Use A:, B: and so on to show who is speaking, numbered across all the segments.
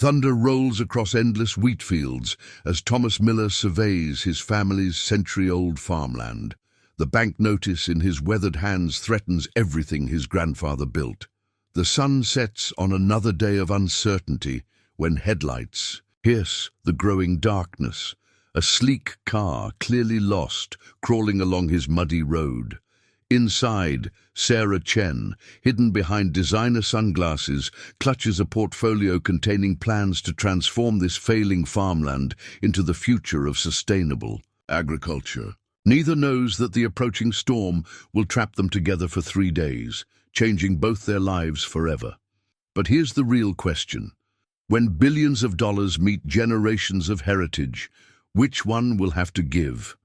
A: Thunder rolls across endless wheat fields as Thomas Miller surveys his family's century-old farmland. The bank notice in his weathered hands threatens everything his grandfather built. The sun sets on another day of uncertainty when headlights pierce the growing darkness. A sleek car, clearly lost, crawling along his muddy road. Inside, Sarah Chen, hidden behind designer sunglasses, clutches a portfolio containing plans to transform this failing farmland into the future of sustainable agriculture. Neither knows that the approaching storm will trap them together for 3 days, changing both their lives forever. But here's the real question. When billions of dollars meet generations of heritage, which one will have to give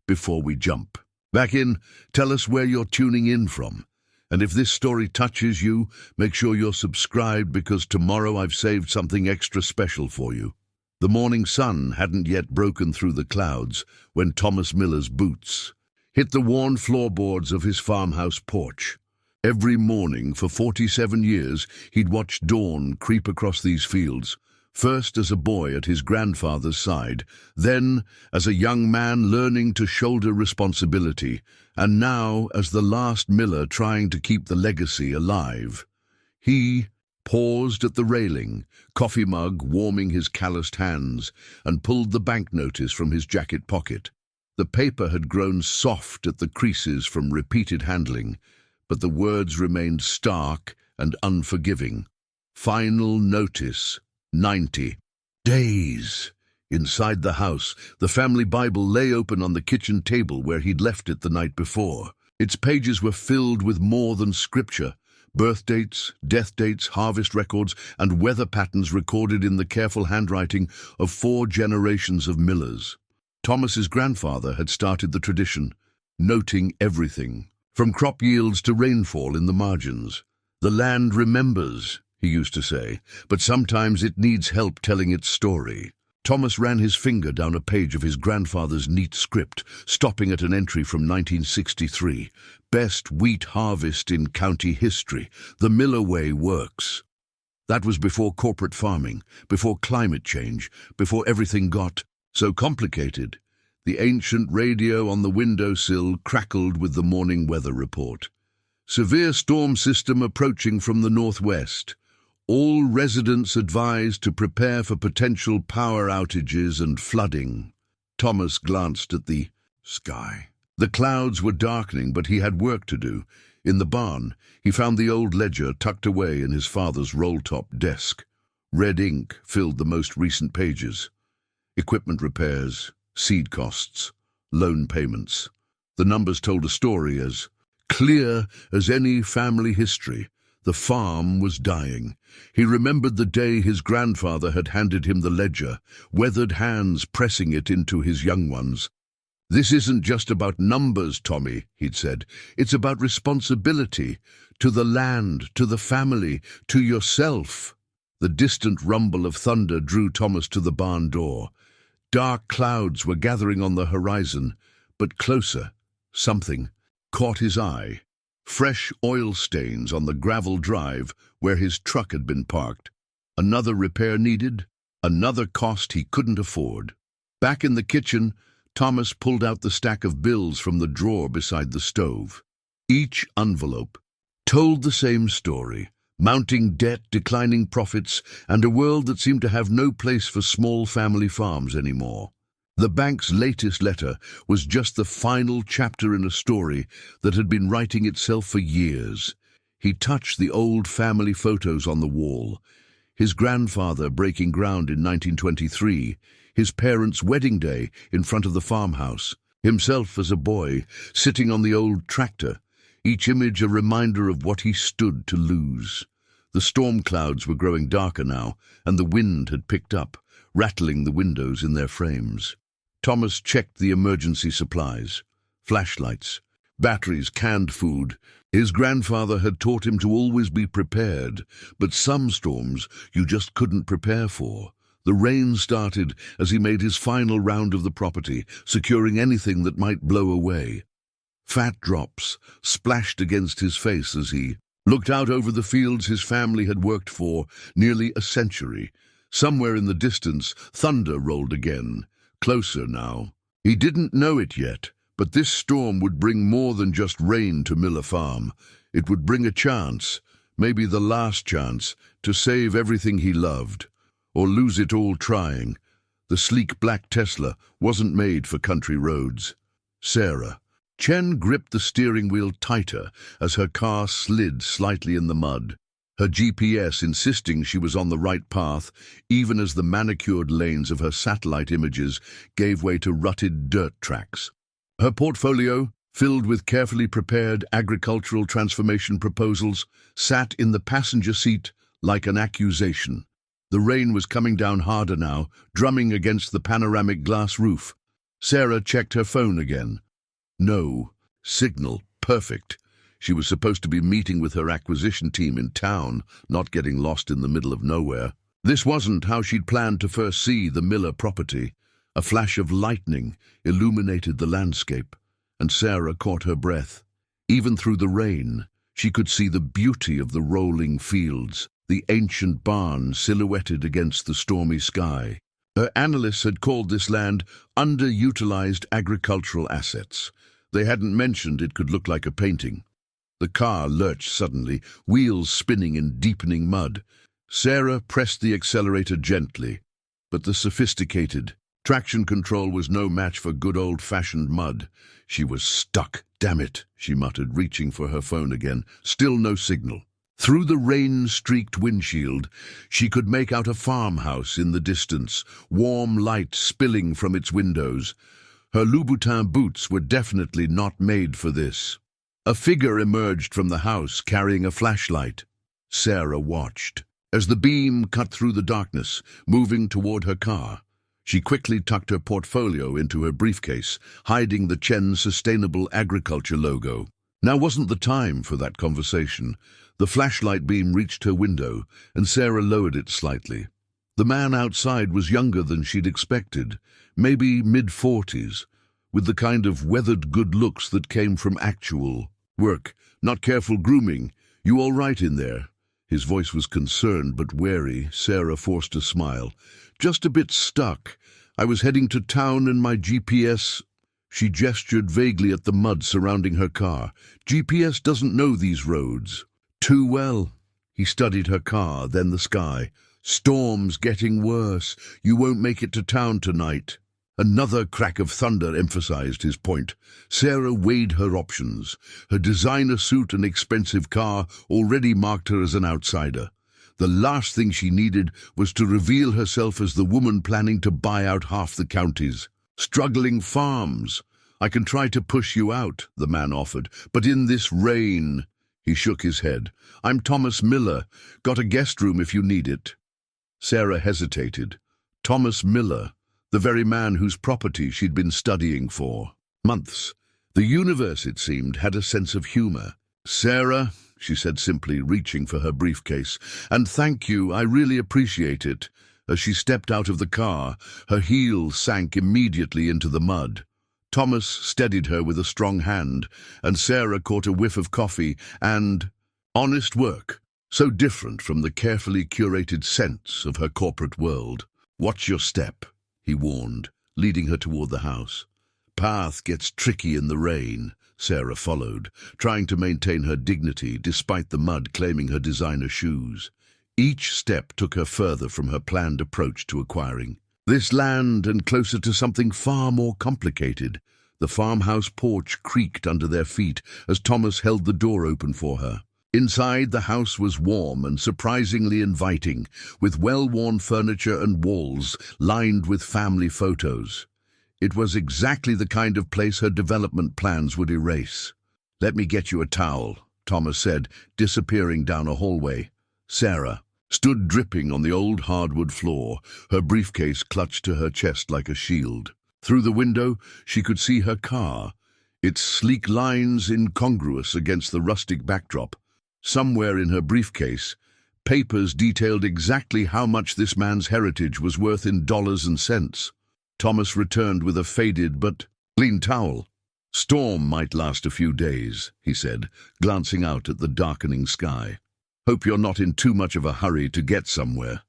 A: before we jump? Back in, tell us where you're tuning in from. And if this story touches you, make sure you're subscribed because tomorrow I've saved something extra special for you. The morning sun hadn't yet broken through the clouds when Thomas Miller's boots hit the worn floorboards of his farmhouse porch. Every morning for 47 years, he'd watched dawn creep across these fields, first as a boy at his grandfather's side, then as a young man learning to shoulder responsibility, and now as the last Miller trying to keep the legacy alive. He paused at the railing, coffee mug warming his calloused hands, and pulled the bank notice from his jacket pocket. The paper had grown soft at the creases from repeated handling, but the words remained stark and unforgiving. Final notice. 90 days. Inside the house, the family Bible lay open on the kitchen table where he'd left it the night before. Its pages were filled with more than scripture. Birth dates, death dates, harvest records, and weather patterns recorded in the careful handwriting of 4 generations of Millers. Thomas's grandfather had started the tradition, noting everything, from crop yields to rainfall in the margins. The land remembers, he used to say, but sometimes it needs help telling its story. Thomas ran his finger down a page of his grandfather's neat script, stopping at an entry from 1963. Best wheat harvest in county history. The Miller way works. That was before corporate farming, before climate change, before everything got so complicated. The ancient radio on the windowsill crackled with the morning weather report. Severe storm system approaching from the northwest. All residents advised to prepare for potential power outages and flooding. Thomas glanced at the sky. The clouds were darkening, but he had work to do. In the barn, he found the old ledger tucked away in his father's roll-top desk. Red ink filled the most recent pages. Equipment repairs, seed costs, loan payments. The numbers told a story as clear as any family history. The farm was dying. He remembered the day his grandfather had handed him the ledger, weathered hands pressing it into his young ones. "This isn't just about numbers, Tommy," he'd said. "It's about responsibility, to the land, to the family, to yourself." The distant rumble of thunder drew Thomas to the barn door. Dark clouds were gathering on the horizon, but closer, something caught his eye. Fresh oil stains on the gravel drive where his truck had been parked. Another repair needed, another cost he couldn't afford. Back in the kitchen, Thomas pulled out the stack of bills from the drawer beside the stove. Each envelope told the same story: mounting debt, declining profits, and a world that seemed to have no place for small family farms anymore. The bank's latest letter was just the final chapter in a story that had been writing itself for years. He touched the old family photos on the wall. His grandfather breaking ground in 1923, his parents' wedding day in front of the farmhouse, himself as a boy, sitting on the old tractor, each image a reminder of what he stood to lose. The storm clouds were growing darker now, and the wind had picked up, rattling the windows in their frames. Thomas checked the emergency supplies. Flashlights, batteries, canned food. His grandfather had taught him to always be prepared, but some storms you just couldn't prepare for. The rain started as he made his final round of the property, securing anything that might blow away. Fat drops splashed against his face as he looked out over the fields his family had worked for nearly a century. Somewhere in the distance, thunder rolled again, closer now. He didn't know it yet, but this storm would bring more than just rain to Miller Farm. It would bring a chance, maybe the last chance, to save everything he loved, or lose it all trying. The sleek black Tesla wasn't made for country roads. Sarah. Chen gripped the steering wheel tighter as her car slid slightly in the mud, her GPS insisting she was on the right path, even as the manicured lanes of her satellite images gave way to rutted dirt tracks. Her portfolio, filled with carefully prepared agricultural transformation proposals, sat in the passenger seat like an accusation. The rain was coming down harder now, drumming against the panoramic glass roof. Sarah checked her phone again. No. Signal. Perfect. She was supposed to be meeting with her acquisition team in town, not getting lost in the middle of nowhere. This wasn't how she'd planned to first see the Miller property. A flash of lightning illuminated the landscape, and Sarah caught her breath. Even through the rain, she could see the beauty of the rolling fields, the ancient barn silhouetted against the stormy sky. Her analysts had called this land underutilized agricultural assets. They hadn't mentioned it could look like a painting. The car lurched suddenly, wheels spinning in deepening mud. Sarah pressed the accelerator gently, but the sophisticated traction control was no match for good old-fashioned mud. She was stuck. Damn it, she muttered, reaching for her phone again. Still no signal. Through the rain-streaked windshield, she could make out a farmhouse in the distance, warm light spilling from its windows. Her Louboutin boots were definitely not made for this. A figure emerged from the house carrying a flashlight. Sarah watched as the beam cut through the darkness, moving toward her car. She quickly tucked her portfolio into her briefcase, hiding the Chen Sustainable Agriculture logo. Now wasn't the time for that conversation. The flashlight beam reached her window, and Sarah lowered it slightly. The man outside was younger than she'd expected, maybe mid-40s, with the kind of weathered good looks that came from actual work, not careful grooming. "You all right in there?" His voice was concerned but wary. Sarah forced a smile. "Just a bit stuck. I was heading to town and my GPS..." She gestured vaguely at the mud surrounding her car. "GPS doesn't know these roads." "Too well." He studied her car, then the sky. "Storm's getting worse. You won't make it to town tonight." Another crack of thunder emphasized his point. Sarah weighed her options. Her designer suit and expensive car already marked her as an outsider. The last thing she needed was to reveal herself as the woman planning to buy out half the counties. "Struggling farms. I can try to push you out," the man offered, "but in this rain..." He shook his head. "I'm Thomas Miller. Got a guest room if you need it." Sarah hesitated. Thomas Miller, the very man whose property she'd been studying for months. The universe, it seemed, had a sense of humor. "Sarah," she said simply, reaching for her briefcase, "and thank you, I really appreciate it." As she stepped out of the car, her heels sank immediately into the mud. Thomas steadied her with a strong hand, and Sarah caught a whiff of coffee and honest work, so different from the carefully curated scents of her corporate world. "Watch your step," he warned, leading her toward the house. "Path gets tricky in the rain." Sarah followed, trying to maintain her dignity despite the mud claiming her designer shoes. Each step took her further from her planned approach to acquiring this land and closer to something far more complicated. The farmhouse porch creaked under their feet as Thomas held the door open for her. Inside, the house was warm and surprisingly inviting, with well-worn furniture and walls lined with family photos. It was exactly the kind of place her development plans would erase. "Let me get you a towel," Thomas said, disappearing down a hallway. Sarah stood dripping on the old hardwood floor, her briefcase clutched to her chest like a shield. Through the window, she could see her car, its sleek lines incongruous against the rustic backdrop. Somewhere in her briefcase, papers detailed exactly how much this man's heritage was worth in dollars and cents. Thomas returned with a faded but clean towel. "Storm might last a few days," he said, glancing out at the darkening sky. "Hope you're not in too much of a hurry to get somewhere."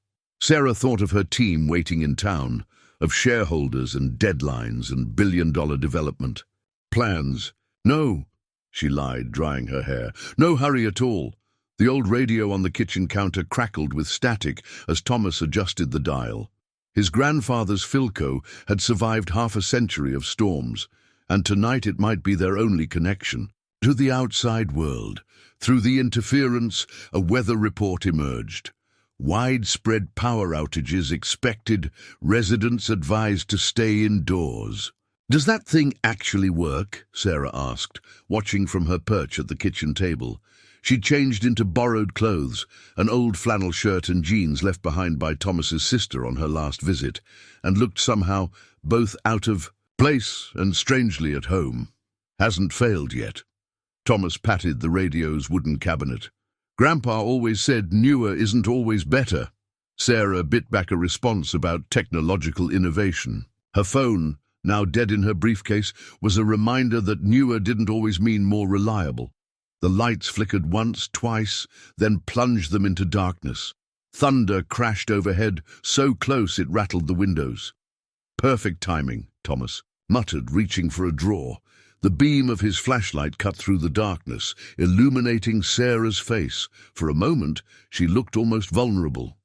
A: Sarah thought of her team waiting in town, of shareholders and deadlines and billion-dollar development. Plans. No, she lied, drying her hair. No hurry at all. The old radio on the kitchen counter crackled with static as Thomas adjusted the dial. His grandfather's Philco had survived half a century of storms, and tonight it might be their only connection to the outside world. Through the interference, a weather report emerged. Widespread power outages expected, residents advised to stay indoors. "Does that thing actually work?" Sarah asked, watching from her perch at the kitchen table. She'd changed into borrowed clothes, an old flannel shirt and jeans left behind by Thomas's sister on her last visit, and looked somehow both out of place and strangely at home. "Hasn't failed yet." Thomas patted the radio's wooden cabinet. "Grandpa always said newer isn't always better." Sarah bit back a response about technological innovation. Her phone, now dead in her briefcase, was a reminder that newer didn't always mean more reliable. The lights flickered once, twice, then plunged them into darkness. Thunder crashed overhead, so close it rattled the windows. "Perfect timing," Thomas muttered, reaching for a drawer. The beam of his flashlight cut through the darkness, illuminating Sarah's face. For a moment, she looked almost vulnerable.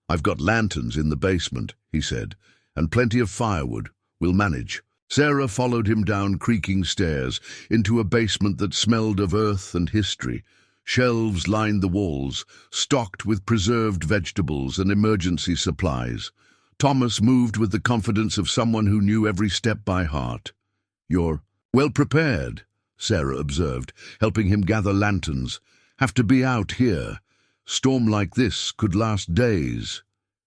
A: "I've got lanterns in the basement," he said, "and plenty of firewood. We'll manage." Sarah followed him down creaking stairs, into a basement that smelled of earth and history. Shelves lined the walls, stocked with preserved vegetables and emergency supplies. Thomas moved with the confidence of someone who knew every step by heart. "You're well prepared," Sarah observed, helping him gather lanterns. "Have to be out here. Storm like this could last days."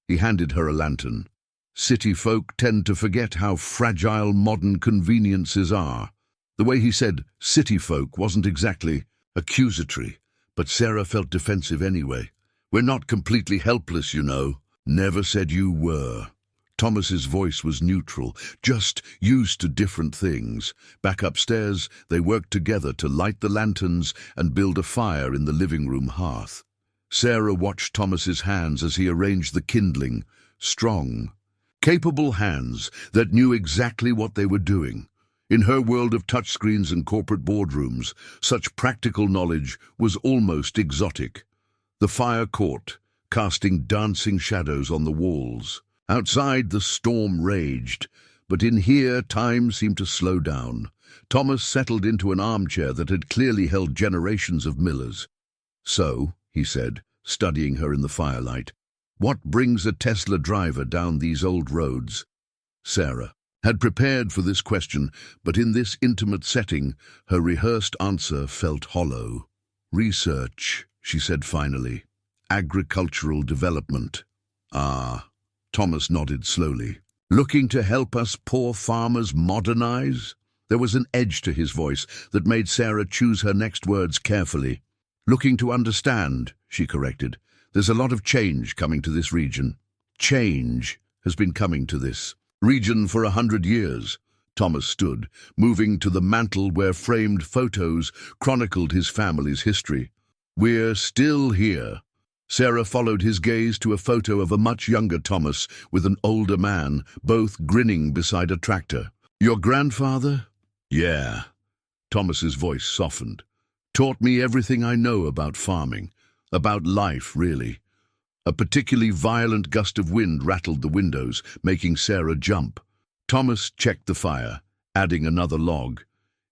A: He handed her a lantern. City folk tend to forget how fragile modern conveniences are. The way he said city folk wasn't exactly accusatory, but Sarah felt defensive anyway. "We're not completely helpless, you know." "Never said you were." Thomas's voice was neutral, just used to different things. Back upstairs, they worked together to light the lanterns and build a fire in the living room hearth. Sarah watched Thomas's hands as he arranged the kindling. Strong, capable hands that knew exactly what they were doing. In her world of touchscreens and corporate boardrooms, such practical knowledge was almost exotic. The fire caught, casting dancing shadows on the walls. Outside, the storm raged, but in here, time seemed to slow down. Thomas settled into an armchair that had clearly held generations of Millers. "So," he said, studying her in the firelight, "what brings a Tesla driver down these old roads?" Sarah had prepared for this question, but in this intimate setting, her rehearsed answer felt hollow. "Research," she said finally. "Agricultural development." "Ah." Thomas nodded slowly. "Looking to help us poor farmers modernize?" There was an edge to his voice that made Sarah choose her next words carefully. "Looking to understand," she corrected. "There's a lot of change coming to this region." "Change has been coming to this region for 100 years. Thomas stood, moving to the mantel where framed photos chronicled his family's history. "We're still here." Sarah followed his gaze to a photo of a much younger Thomas with an older man, both grinning beside a tractor. "Your grandfather?" "Yeah." Thomas's voice softened. "Taught me everything I know about farming, about life, really." A particularly violent gust of wind rattled the windows, making Sarah jump. Thomas checked the fire, adding another log.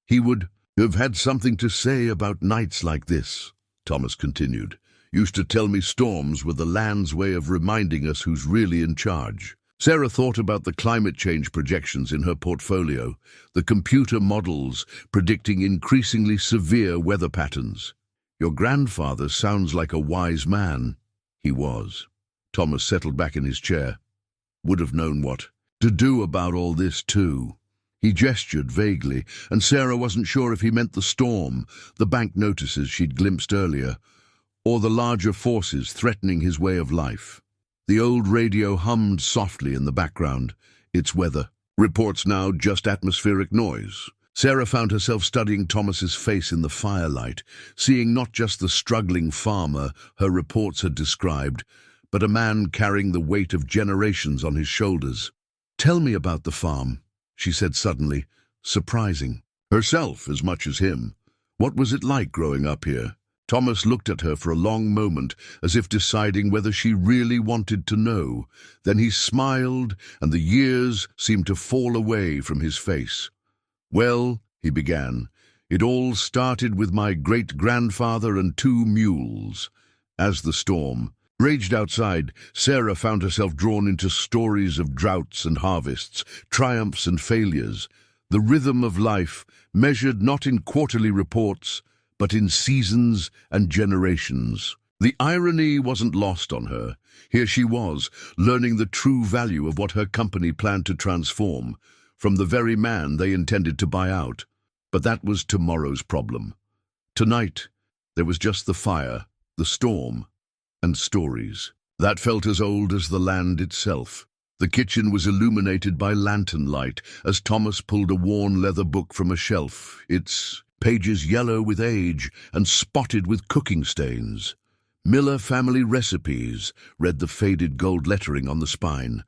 A: "He would have had something to say about nights like this," Thomas continued. "Used to tell me storms were the land's way of reminding us who's really in charge." Sarah thought about the climate change projections in her portfolio, the computer models predicting increasingly severe weather patterns. "Your grandfather sounds like a wise man." He was. Thomas settled back in his chair. "Would have known what to do about all this, too." He gestured vaguely, and Sarah wasn't sure if he meant the storm, the bank notices she'd glimpsed earlier, or the larger forces threatening his way of life. The old radio hummed softly in the background. Its weather reports now just atmospheric noise. Sarah found herself studying Thomas's face in the firelight, seeing not just the struggling farmer her reports had described, but a man carrying the weight of generations on his shoulders. "Tell me about the farm," she said suddenly, surprising herself as much as him. What was it like growing up here? Thomas looked at her for a long moment, as if deciding whether she really wanted to know. Then he smiled, and the years seemed to fall away from his face. "Well," he began, "it all started with my great-grandfather and 2 mules." As the storm raged outside, Sarah found herself drawn into stories of droughts and harvests, triumphs and failures, the rhythm of life measured not in quarterly reports, but in seasons and generations. The irony wasn't lost on her. Here she was, learning the true value of what her company planned to transform, from the very man they intended to buy out. But that was tomorrow's problem. Tonight, there was just the fire, the storm, and stories that felt as old as the land itself. The kitchen was illuminated by lantern light as Thomas pulled a worn leather book from a shelf, its pages yellow with age and spotted with cooking stains. "Miller Family Recipes," read the faded gold lettering on the spine.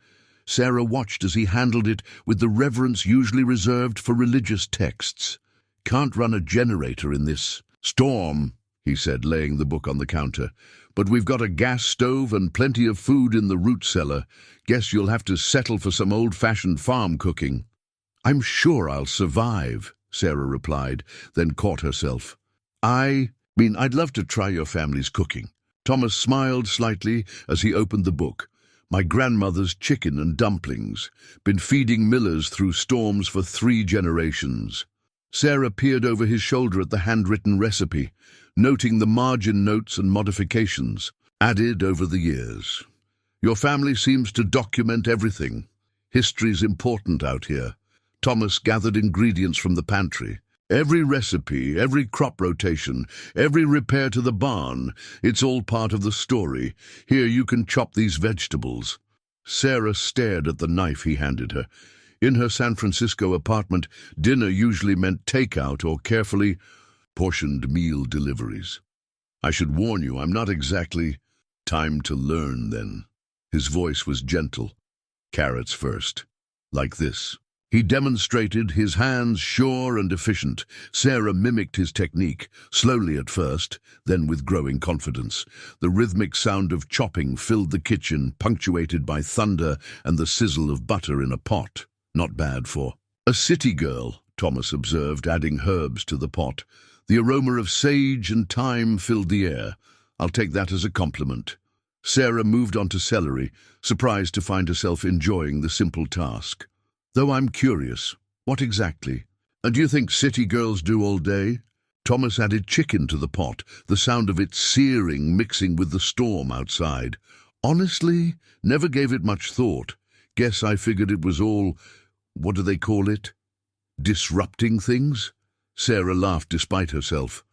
A: Sarah watched as he handled it with the reverence usually reserved for religious texts. "Can't run a generator in this storm," he said, laying the book on the counter. "But we've got a gas stove and plenty of food in the root cellar. Guess you'll have to settle for some old-fashioned farm cooking." "I'm sure I'll survive," Sarah replied, then caught herself. I'd love to try your family's cooking." Thomas smiled slightly as he opened the book. "My grandmother's chicken and dumplings. Been feeding Millers through storms for 3 generations." Sarah peered over his shoulder at the handwritten recipe, noting the margin notes and modifications added over the years. "Your family seems to document everything. History's important out here." Thomas gathered ingredients from the pantry. "Every recipe, every crop rotation, every repair to the barn, it's all part of the story. Here, you can chop these vegetables." Sarah stared at the knife he handed her. In her San Francisco apartment, dinner usually meant takeout or carefully portioned meal deliveries. "I should warn you, I'm not exactly—" "Time to learn, then." His voice was gentle. "Carrots first. Like this." He demonstrated, his hands sure and efficient. Sarah mimicked his technique, slowly at first, then with growing confidence. The rhythmic sound of chopping filled the kitchen, punctuated by thunder and the sizzle of butter in a pot. "Not bad for a city girl," Thomas observed, adding herbs to the pot. The aroma of sage and thyme filled the air. "I'll take that as a compliment." Sarah moved on to celery, surprised to find herself enjoying the simple task. "Though I'm curious, what exactly? And do you think city girls do all day?" Thomas added chicken to the pot, the sound of it searing mixing with the storm outside. "Honestly, never gave it much thought. Guess I figured it was all, what do they call it? Disrupting things?" Sarah laughed despite herself.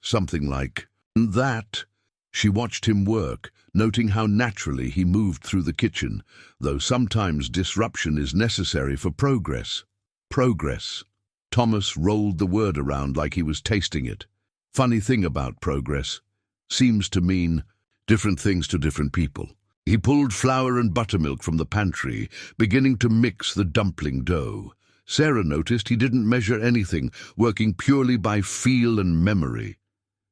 A: "Something like that." She watched him work, noting how naturally he moved through the kitchen, though sometimes disruption is necessary for progress. Progress. Thomas rolled the word around like he was tasting it. Funny thing about progress. Seems to mean different things to different people. He pulled flour and buttermilk from the pantry, beginning to mix the dumpling dough. Sarah noticed he didn't measure anything, working purely by feel and memory.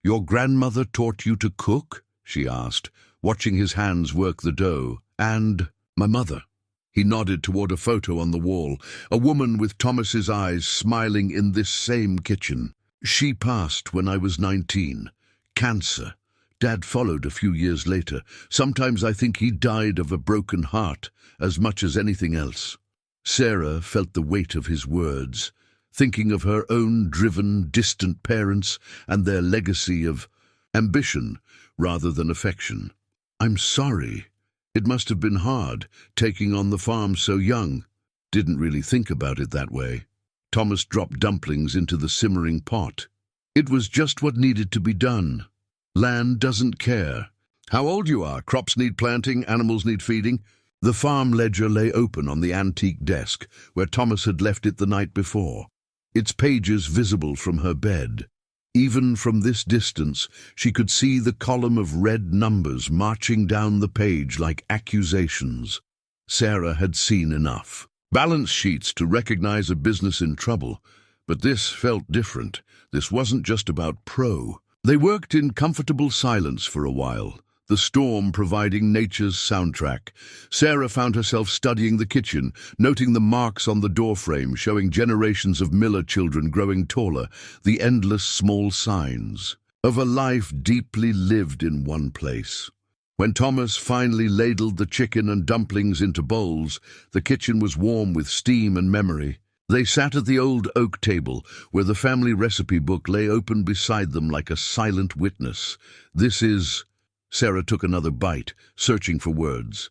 A: "Your grandmother taught you to cook?" she asked, watching his hands work the dough. "And my mother." He nodded toward a photo on the wall, a woman with Thomas's eyes smiling in this same kitchen. "She passed when I was 19. Cancer. Dad followed a few years later. Sometimes I think he died of a broken heart, as much as anything else." Sarah felt the weight of his words, thinking of her own driven, distant parents and their legacy of ambition rather than affection. "I'm sorry. It must have been hard, taking on the farm so young." "Didn't really think about it that way." Thomas dropped dumplings into the simmering pot. "It was just what needed to be done. Land doesn't care how old you are. Crops need planting, animals need feeding." The farm ledger lay open on the antique desk, where Thomas had left it the night before, its pages visible from her bed. Even from this distance, she could see the column of red numbers marching down the page like accusations. Sarah had seen enough. Balance sheets to recognize a business in trouble, but this felt different. This wasn't just about pro. They worked in comfortable silence for a while, the storm providing nature's soundtrack. Sarah found herself studying the kitchen, noting the marks on the doorframe showing generations of Miller children growing taller, the endless small signs of a life deeply lived in one place. When Thomas finally ladled the chicken and dumplings into bowls, the kitchen was warm with steam and memory. They sat at the old oak table, where the family recipe book lay open beside them like a silent witness. "This is—" Sarah took another bite, searching for words.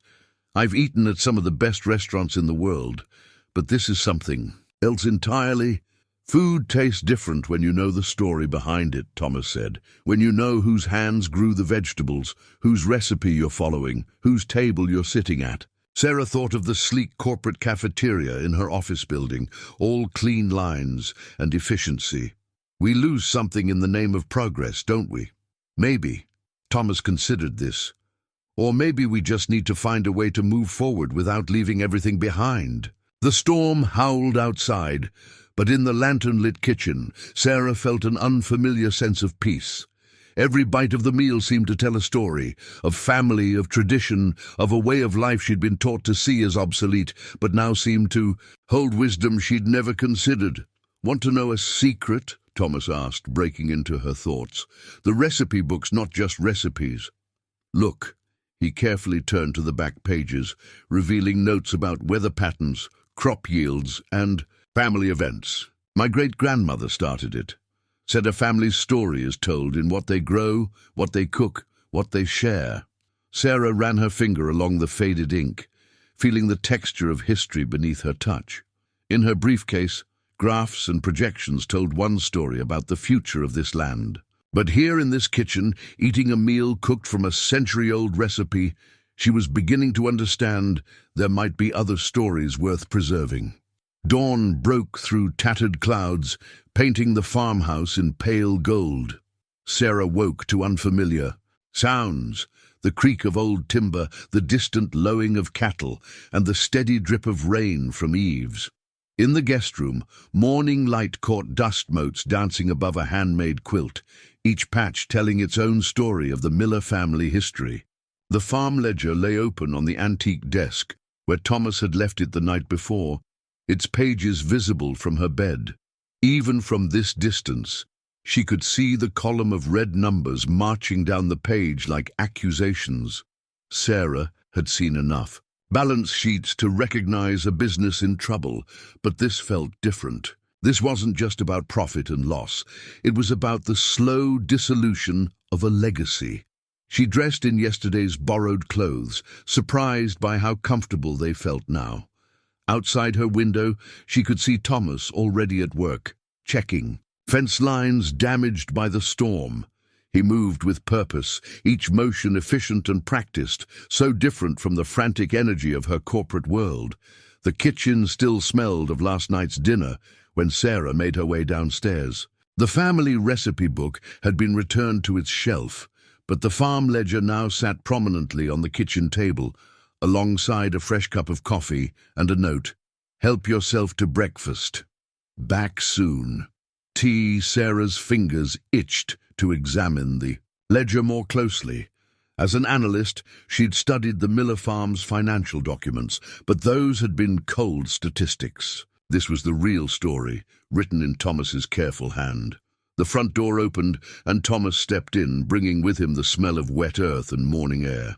A: "I've eaten at some of the best restaurants in the world, but this is something else entirely." "Food tastes different when you know the story behind it," Thomas said. "When you know whose hands grew the vegetables, whose recipe you're following, whose table you're sitting at." Sarah thought of the sleek corporate cafeteria in her office building, all clean lines and efficiency. "We lose something in the name of progress, don't we?" "Maybe." Thomas considered this. "Or maybe we just need to find a way to move forward without leaving everything behind." The storm howled outside, but in the lantern-lit kitchen, Sarah felt an unfamiliar sense of peace. Every bite of the meal seemed to tell a story, of family, of tradition, of a way of life she'd been taught to see as obsolete, but now seemed to hold wisdom she'd never considered. "Want to know a secret?" Thomas asked, breaking into her thoughts. "The recipe book's not just recipes. Look." He carefully turned to the back pages, revealing notes about weather patterns, crop yields, and family events. "My great-grandmother started it. Said a family's story is told in what they grow, what they cook, what they share." Sarah ran her finger along the faded ink, feeling the texture of history beneath her touch. In her briefcase, graphs and projections told one story about the future of this land. But here in this kitchen, eating a meal cooked from a century-old recipe, she was beginning to understand there might be other stories worth preserving. Dawn broke through tattered clouds, painting the farmhouse in pale gold. Sarah woke to unfamiliar sounds, the creak of old timber, the distant lowing of cattle, and the steady drip of rain from eaves. In the guest room, morning light caught dust motes dancing above a handmade quilt, each patch telling its own story of the Miller family history. The farm ledger lay open on the antique desk, where Thomas had left it the night before, its pages visible from her bed. Even from this distance, she could see the column of red numbers marching down the page like accusations. Sarah had seen enough. Balance sheets to recognize a business in trouble, but this felt different. This wasn't just about profit and loss. It was about the slow dissolution of a legacy. She dressed in yesterday's borrowed clothes, surprised by how comfortable they felt now. Outside her window, she could see Thomas already at work, checking. Fence lines damaged by the storm. He moved with purpose, each motion efficient and practiced, so different from the frantic energy of her corporate world. The kitchen still smelled of last night's dinner when Sarah made her way downstairs. The family recipe book had been returned to its shelf, but the farm ledger now sat prominently on the kitchen table, alongside a fresh cup of coffee and a note. "Help yourself to breakfast. Back soon." Sarah's fingers itched to examine the ledger more closely. As an analyst, she'd studied the Miller farm's financial documents, but those had been cold statistics. This was the real story, written in Thomas's careful hand. The front door opened, and Thomas stepped in, bringing with him the smell of wet earth and morning air.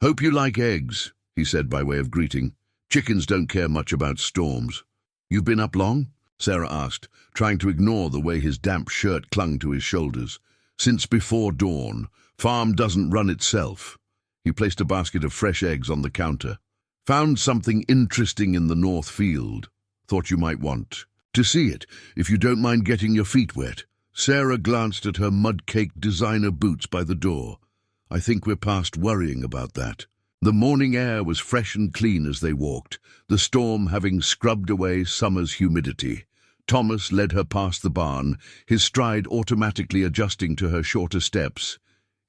A: "Hope you like eggs," he said by way of greeting. "Chickens don't care much about storms." "You've been up long?" Sarah asked, trying to ignore the way his damp shirt clung to his shoulders. "Since before dawn. Farm doesn't run itself." He placed a basket of fresh eggs on the counter. "Found something interesting in the north field. Thought you might want to see it, if you don't mind getting your feet wet." Sarah glanced at her mud-caked designer boots by the door. "I think we're past worrying about that." The morning air was fresh and clean as they walked, the storm having scrubbed away summer's humidity. Thomas led her past the barn, his stride automatically adjusting to her shorter steps.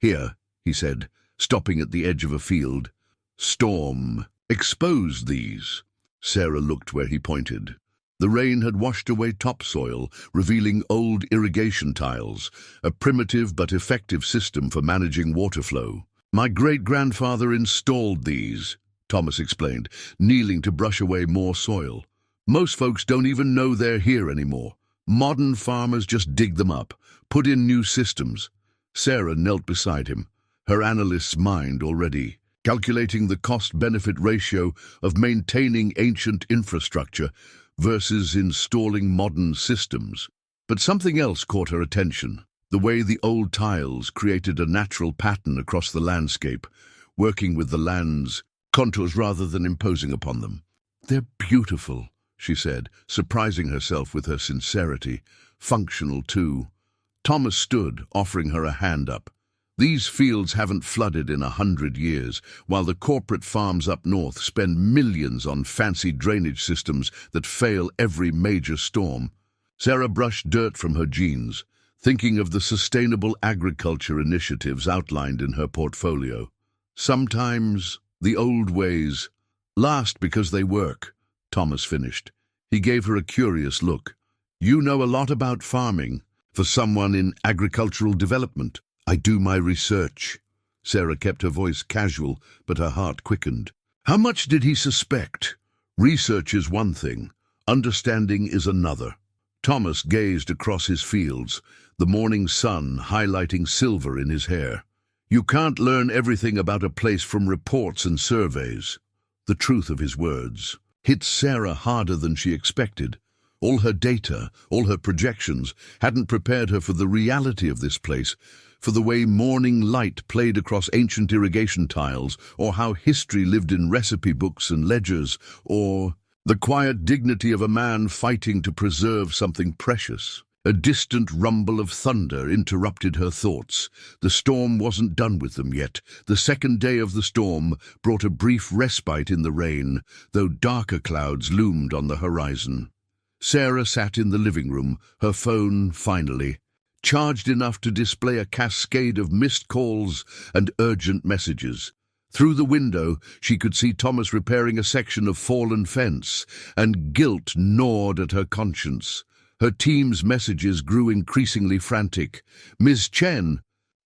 A: "Here," he said, stopping at the edge of a field. "Storm. Expose these." Sarah looked where he pointed. The rain had washed away topsoil, revealing old irrigation tiles, a primitive but effective system for managing water flow. "My great-grandfather installed these," Thomas explained, kneeling to brush away more soil. "Most folks don't even know they're here anymore. Modern farmers just dig them up, put in new systems." Sarah knelt beside him, her analyst's mind already calculating the cost-benefit ratio of maintaining ancient infrastructure versus installing modern systems. But something else caught her attention, the way the old tiles created a natural pattern across the landscape, working with the land's contours rather than imposing upon them. "They're beautiful," she said, surprising herself with her sincerity. "Functional, too." Thomas stood, offering her a hand up. "These fields haven't flooded in 100 years, while the corporate farms up north spend millions on fancy drainage systems that fail every major storm." Sarah brushed dirt from her jeans, thinking of the sustainable agriculture initiatives outlined in her portfolio. "Sometimes the old ways last because they work," Thomas finished. He gave her a curious look. "You know a lot about farming, for someone in agricultural development." "I do my research." Sarah kept her voice casual, but her heart quickened. How much did he suspect? Research is one thing, understanding is another. Thomas gazed across his fields, the morning sun highlighting silver in his hair. "You can't learn everything about a place from reports and surveys." The truth of his words hit Sarah harder than she expected. All her data, all her projections, hadn't prepared her for the reality of this place, for the way morning light played across ancient irrigation tiles, or how history lived in recipe books and ledgers, or the quiet dignity of a man fighting to preserve something precious. A distant rumble of thunder interrupted her thoughts. The storm wasn't done with them yet. The second day of the storm brought a brief respite in the rain, though darker clouds loomed on the horizon. Sarah sat in the living room, her phone, finally, charged enough to display a cascade of missed calls and urgent messages. Through the window, she could see Thomas repairing a section of fallen fence, and guilt gnawed at her conscience. Her team's messages grew increasingly frantic. "Ms. Chen,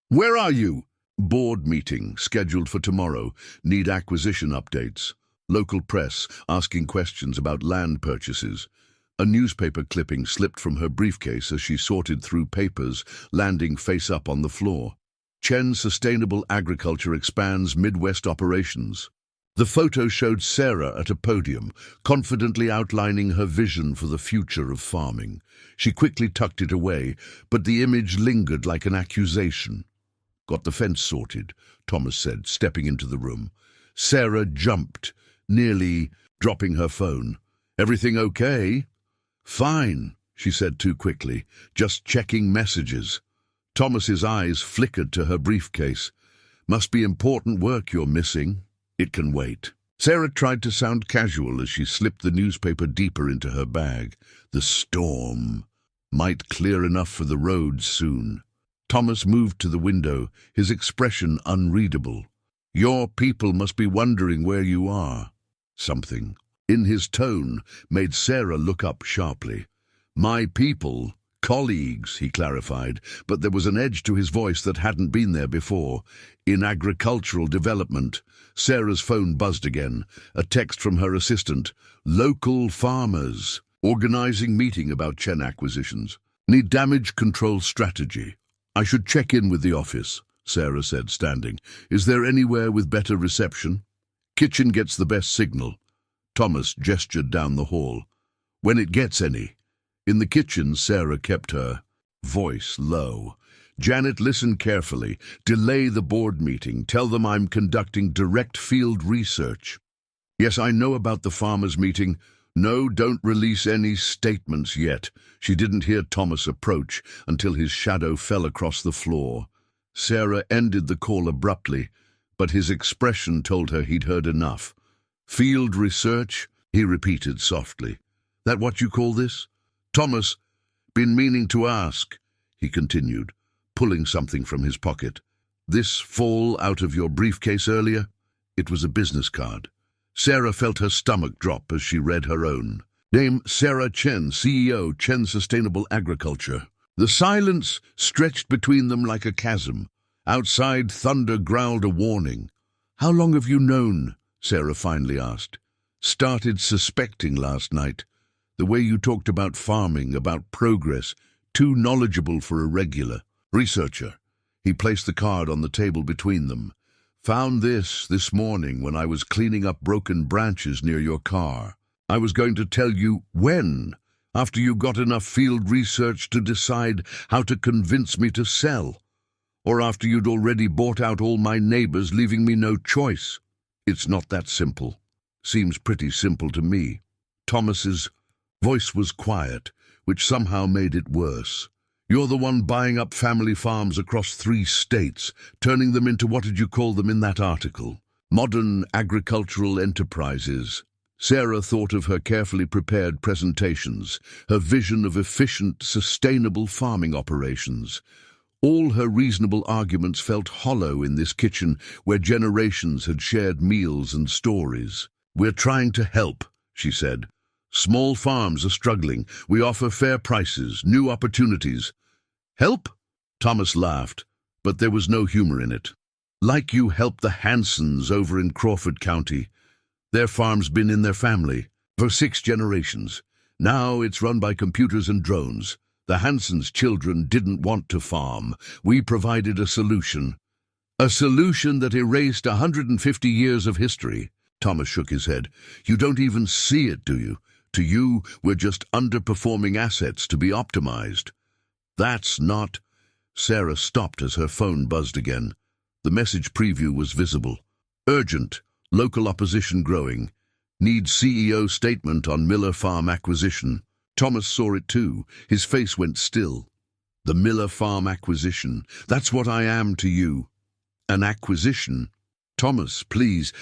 A: where are you?" "Board meeting, scheduled for tomorrow. Need acquisition updates." Local press, asking questions about land purchases. A newspaper clipping slipped from her briefcase as she sorted through papers, landing face up on the floor. "Chen's Sustainable Agriculture expands Midwest operations." The photo showed Sarah at a podium, confidently outlining her vision for the future of farming. She quickly tucked it away, but the image lingered like an accusation. "Got the fence sorted," Thomas said, stepping into the room. Sarah jumped, nearly dropping her phone. "Everything okay?" "Fine," she said too quickly, "just checking messages." Thomas's eyes flickered to her briefcase. "Must be important work you're missing." "It can wait." Sarah tried to sound casual as she slipped the newspaper deeper into her bag. The storm might clear enough for the roads soon. Thomas moved to the window, his expression unreadable. "Your people must be wondering where you are." Something in his tone made Sarah look up sharply. "My people, colleagues," he clarified, but there was an edge to his voice that hadn't been there before. "In agricultural development." Sarah's phone buzzed again, a text from her assistant. "Local farmers. Organizing meeting about Chen acquisitions. Need damage control strategy." "I should check in with the office," Sarah said, standing. "Is there anywhere with better reception?" "Kitchen gets the best signal." Thomas gestured down the hall. "When it gets any." In the kitchen, Sarah kept her voice low. "Janet, listen carefully. Delay the board meeting. Tell them I'm conducting direct field research." "Yes, I know about the farmers' meeting." "No, don't release any statements yet." She didn't hear Thomas approach until his shadow fell across the floor. Sarah ended the call abruptly, but his expression told her he'd heard enough. "Field research?" he repeated softly. "That what you call this?" Thomas, been meaning to ask, he continued, pulling something from his pocket. This fall out of your briefcase earlier? It was a business card. Sarah felt her stomach drop as she read her own. Name Sarah Chen, CEO, Chen Sustainable Agriculture. The silence stretched between them like a chasm. Outside, thunder growled a warning. How long have you known? Sarah finally asked. Started suspecting last night. The way you talked about farming, about progress, too knowledgeable for a regular researcher. He placed the card on the table between them. Found this morning when I was cleaning up broken branches near your car. I was going to tell you when, after you got enough field research to decide how to convince me to sell, or after you'd already bought out all my neighbors, leaving me no choice. It's not that simple. Seems pretty simple to me. Thomas's voice was quiet, which somehow made it worse. You're the one buying up family farms across 3 states, turning them into, what did you call them in that article? Modern agricultural enterprises. Sarah thought of her carefully prepared presentations, her vision of efficient, sustainable farming operations. All her reasonable arguments felt hollow in this kitchen where generations had shared meals and stories. We're trying to help, she said. Small farms are struggling. We offer fair prices, new opportunities. Help? Thomas laughed, but there was no humor in it. Like you helped the Hansons over in Crawford County. Their farm's been in their family for 6 generations. Now it's run by computers and drones. The Hansons' children didn't want to farm. We provided a solution. A solution that erased 150 years of history. Thomas shook his head. You don't even see it, do you? To you, we're just underperforming assets to be optimized. That's not... Sarah stopped as her phone buzzed again. The message preview was visible. Urgent. Local opposition growing. Need CEO statement on Miller Farm acquisition. Thomas saw it too. His face went still. The Miller Farm acquisition. That's what I am to you. An acquisition. Thomas, please,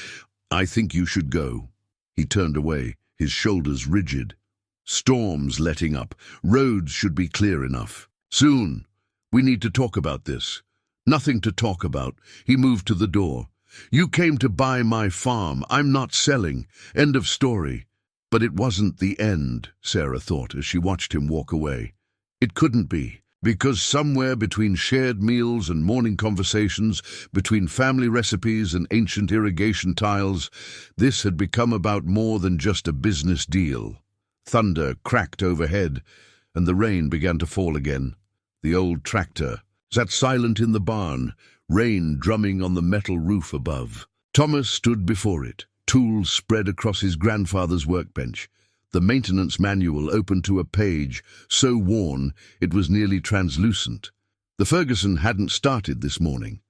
A: I think you should go. He turned away, his shoulders rigid. Storms letting up. Roads should be clear enough. Soon. We need to talk about this. Nothing to talk about. He moved to the door. You came to buy my farm. I'm not selling. End of story. But it wasn't the end, Sarah thought as she watched him walk away. It couldn't be, because somewhere between shared meals and morning conversations, between family recipes and ancient irrigation tiles, this had become about more than just a business deal. Thunder cracked overhead, and the rain began to fall again. The old tractor sat silent in the barn, rain drumming on the metal roof above. Thomas stood before it, tools spread across his grandfather's workbench. The maintenance manual opened to a page, so worn it was nearly translucent. The Ferguson hadn't started this morning.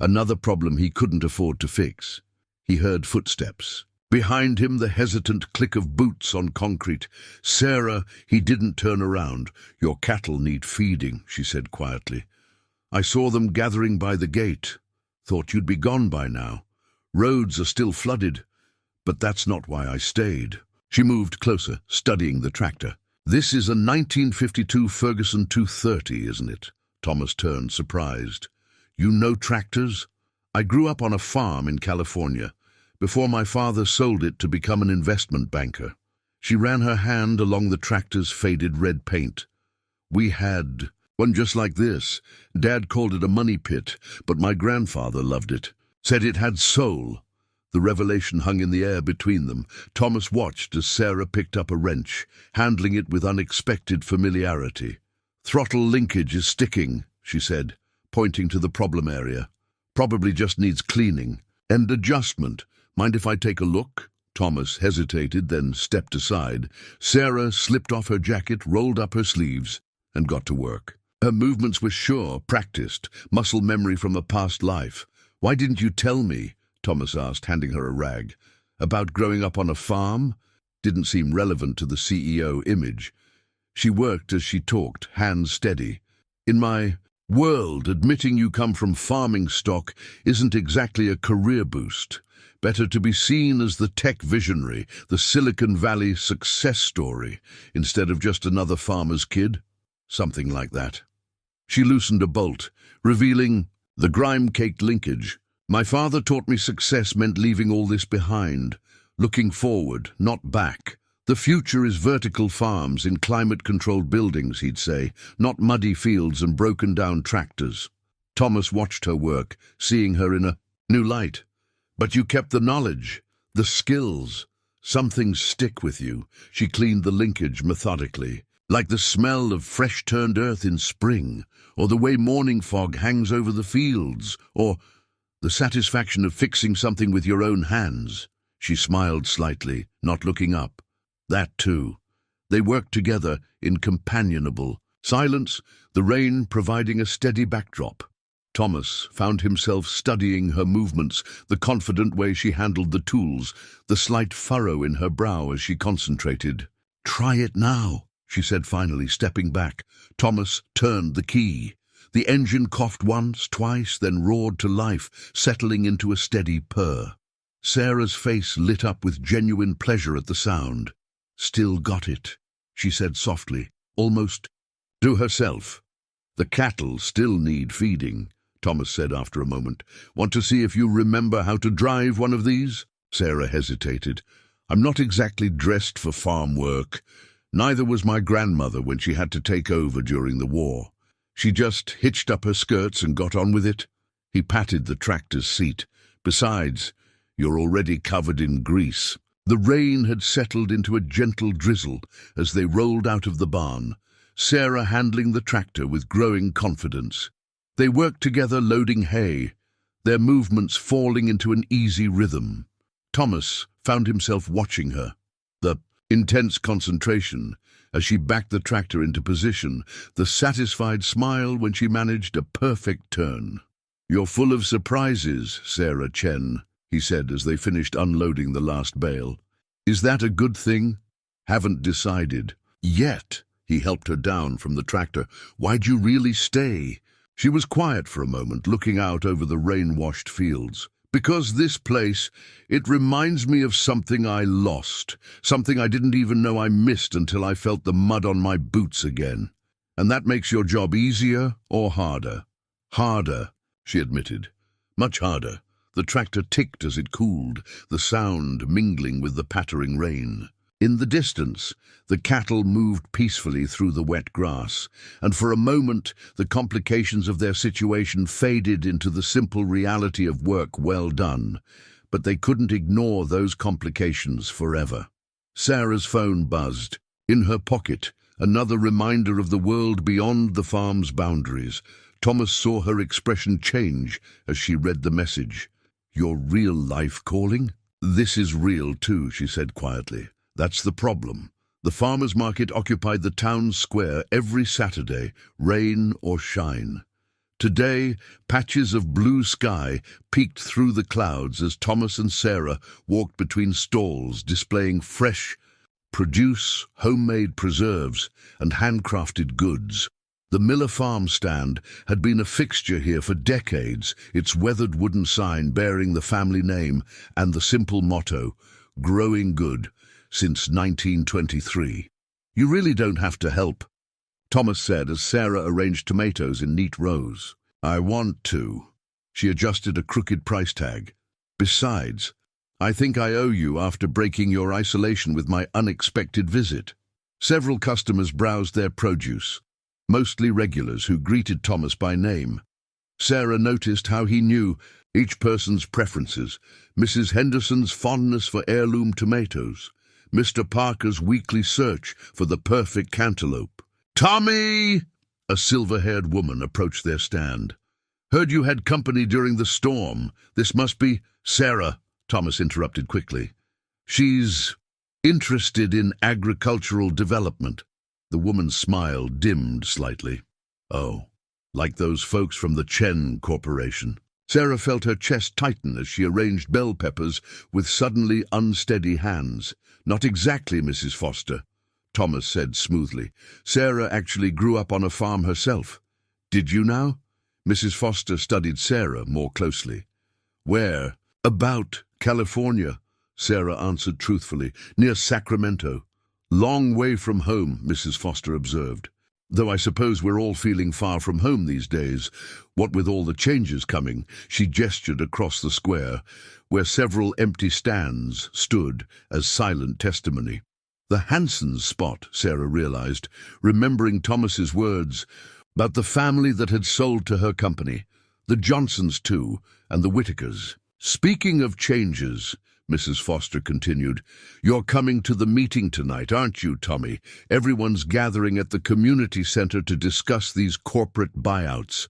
A: Another problem he couldn't afford to fix. He heard footsteps. Behind him, the hesitant click of boots on concrete. Sarah, he didn't turn around. Your cattle need feeding, she said quietly. I saw them gathering by the gate. Thought you'd be gone by now. Roads are still flooded. But that's not why I stayed. She moved closer, studying the tractor. This is a 1952 Ferguson 230, isn't it? Thomas turned, surprised. You know tractors? I grew up on a farm in California, before my father sold it to become an investment banker. She ran her hand along the tractor's faded red paint. We had one just like this. Dad called it a money pit, but my grandfather loved it. Said it had soul. The revelation hung in the air between them. Thomas watched as Sarah picked up a wrench, handling it with unexpected familiarity. Throttle linkage is sticking, she said, pointing to the problem area. Probably just needs cleaning. And adjustment. Mind if I take a look? Thomas hesitated, then stepped aside. Sarah slipped off her jacket, rolled up her sleeves, and got to work. Her movements were sure, practiced, muscle memory from a past life. Why didn't you tell me? Thomas asked, handing her a rag. About growing up on a farm? Didn't seem relevant to the CEO image. She worked as she talked, hands steady. In my world, admitting you come from farming stock isn't exactly a career boost. Better to be seen as the tech visionary, the Silicon Valley success story, instead of just another farmer's kid. Something like that. She loosened a bolt, revealing the grime-caked linkage. My father taught me success meant leaving all this behind, looking forward, not back. The future is vertical farms in climate-controlled buildings, he'd say, not muddy fields and broken-down tractors. Thomas watched her work, seeing her in a new light. But you kept the knowledge, the skills. Some things stick with you. She cleaned the linkage methodically, like the smell of fresh-turned earth in spring, or the way morning fog hangs over the fields, or the satisfaction of fixing something with your own hands. She smiled slightly, not looking up. That too. They worked together in companionable silence, the rain providing a steady backdrop. Thomas found himself studying her movements, the confident way she handled the tools, the slight furrow in her brow as she concentrated. "Try it now," she said finally, stepping back. Thomas turned the key. The engine coughed once, twice, then roared to life, settling into a steady purr. Sarah's face lit up with genuine pleasure at the sound. "Still got it," she said softly, almost to herself. "The cattle still need feeding," Thomas said after a moment. "Want to see if you remember how to drive one of these?" Sarah hesitated. "I'm not exactly dressed for farm work. Neither was my grandmother when she had to take over during the war. She just hitched up her skirts and got on with it." He patted the tractor's seat. "Besides, you're already covered in grease." The rain had settled into a gentle drizzle as they rolled out of the barn, Sarah handling the tractor with growing confidence. They worked together loading hay, their movements falling into an easy rhythm. Thomas found himself watching her, the intense concentration as she backed the tractor into position, the satisfied smile when she managed a perfect turn. "You're full of surprises, Sarah Chen," he said as they finished unloading the last bale. "Is that a good thing?" "Haven't decided. Yet." He helped her down from the tractor. "Why'd you really stay?" She was quiet for a moment, looking out over the rain-washed fields. "Because this place, it reminds me of something I lost, something I didn't even know I missed until I felt the mud on my boots again." "And that makes your job easier or harder?" "Harder," she admitted. "Much harder." The tractor ticked as it cooled, the sound mingling with the pattering rain. In the distance, the cattle moved peacefully through the wet grass, and for a moment the complications of their situation faded into the simple reality of work well done. But they couldn't ignore those complications forever. Sarah's phone buzzed. In her pocket, another reminder of the world beyond the farm's boundaries. Thomas saw her expression change as she read the message. "Your real life calling?" "This is real too," she said quietly. "That's the problem. The farmers' market occupied the town square every Saturday, rain or shine. Today, patches of blue sky peeked through the clouds as Thomas and Sarah walked between stalls displaying fresh produce, homemade preserves, and handcrafted goods. The Miller Farm stand had been a fixture here for decades, its weathered wooden sign bearing the family name and the simple motto, "Growing Good," since 1923. "You really don't have to help," Thomas said as Sarah arranged tomatoes in neat rows. "I want to." She adjusted a crooked price tag. "Besides, I think I owe you after breaking your isolation with my unexpected visit." Several customers browsed their produce, mostly regulars who greeted Thomas by name. Sarah noticed how he knew each person's preferences, Mrs. Henderson's fondness for heirloom tomatoes, Mr. Parker's weekly search for the perfect cantaloupe. "Tommy!" A silver-haired woman approached their stand. "Heard you had company during the storm. This must be—" "Sarah," Thomas interrupted quickly. "She's interested in agricultural development." The woman's smile dimmed slightly. "Oh, like those folks from the Chen Corporation." Sarah felt her chest tighten as she arranged bell peppers with suddenly unsteady hands. "Not exactly, Mrs. Foster," Thomas said smoothly. "Sarah actually grew up on a farm herself. Did you now? Mrs. Foster studied Sarah more closely. Where? About California, Sarah answered truthfully, near Sacramento. Long way from home, Mrs. Foster observed. Though I suppose we're all feeling far from home these days. What with all the changes coming, she gestured across the square, where several empty stands stood as silent testimony. The Hansons' spot, Sarah realized, remembering Thomas's words about the family that had sold to her company, the Johnsons too, and the Whitakers. Speaking of changes, Mrs. Foster continued, you're coming to the meeting tonight, aren't you, Tommy? Everyone's gathering at the community center to discuss these corporate buyouts.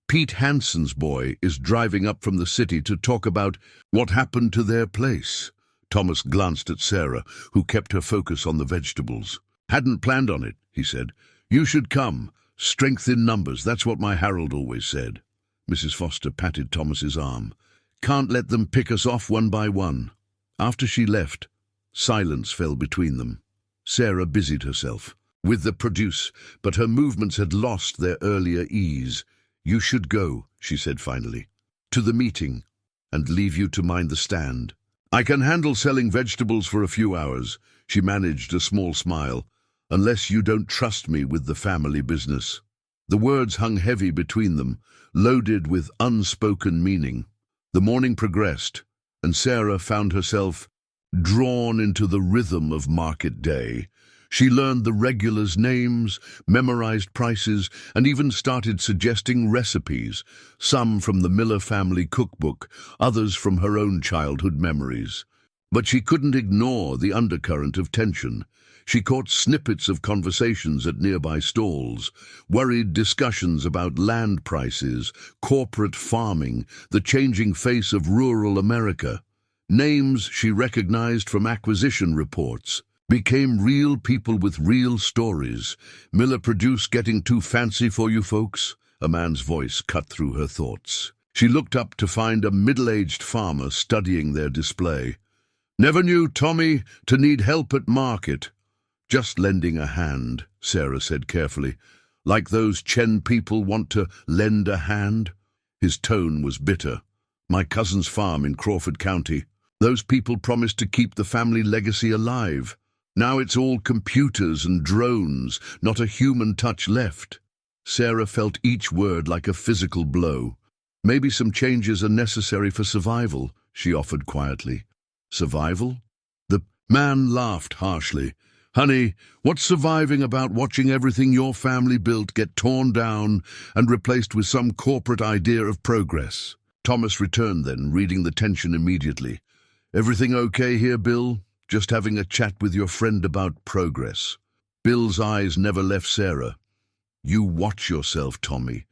A: Pete Hanson's boy is driving up from the city to talk about what happened to their place. Thomas glanced at Sarah, who kept her focus on the vegetables. Hadn't planned on it, he said. You should come. Strength in numbers, that's what my Harold always said. Mrs. Foster patted Thomas's arm. Can't let them pick us off one by one. After she left, silence fell between them. Sarah busied herself with the produce, but her movements had lost their earlier ease. You should go, she said finally, to the meeting, and leave you to mind the stand. I can handle selling vegetables for a few hours, she managed a small smile, unless you don't trust me with the family business. The words hung heavy between them, loaded with unspoken meaning. The morning progressed, and Sarah found herself drawn into the rhythm of market day. She learned the regulars' names, memorized prices, and even started suggesting recipes, some from the Miller family cookbook, others from her own childhood memories. But she couldn't ignore the undercurrent of tension. She caught snippets of conversations at nearby stalls, worried discussions about land prices, corporate farming, the changing face of rural America. Names she recognized from acquisition reports became real people with real stories. Miller Produce getting too fancy for you folks? A man's voice cut through her thoughts. She looked up to find a middle-aged farmer studying their display. Never knew Tommy to need help at market. Just lending a hand, Sarah said carefully. Like those Chen people want to lend a hand? His tone was bitter. My cousin's farm in Crawford County. Those people promised to keep the family legacy alive. Now it's all computers and drones, not a human touch left. Sarah felt each word like a physical blow. Maybe some changes are necessary for survival, she offered quietly. Survival? The man laughed harshly. Honey, what's surviving about watching everything your family built get torn down and replaced with some corporate idea of progress? Thomas returned then, reading the tension immediately. Everything okay here, Bill? Just having a chat with your friend about progress. Bill's eyes never left Sarah. You watch yourself, Tommy.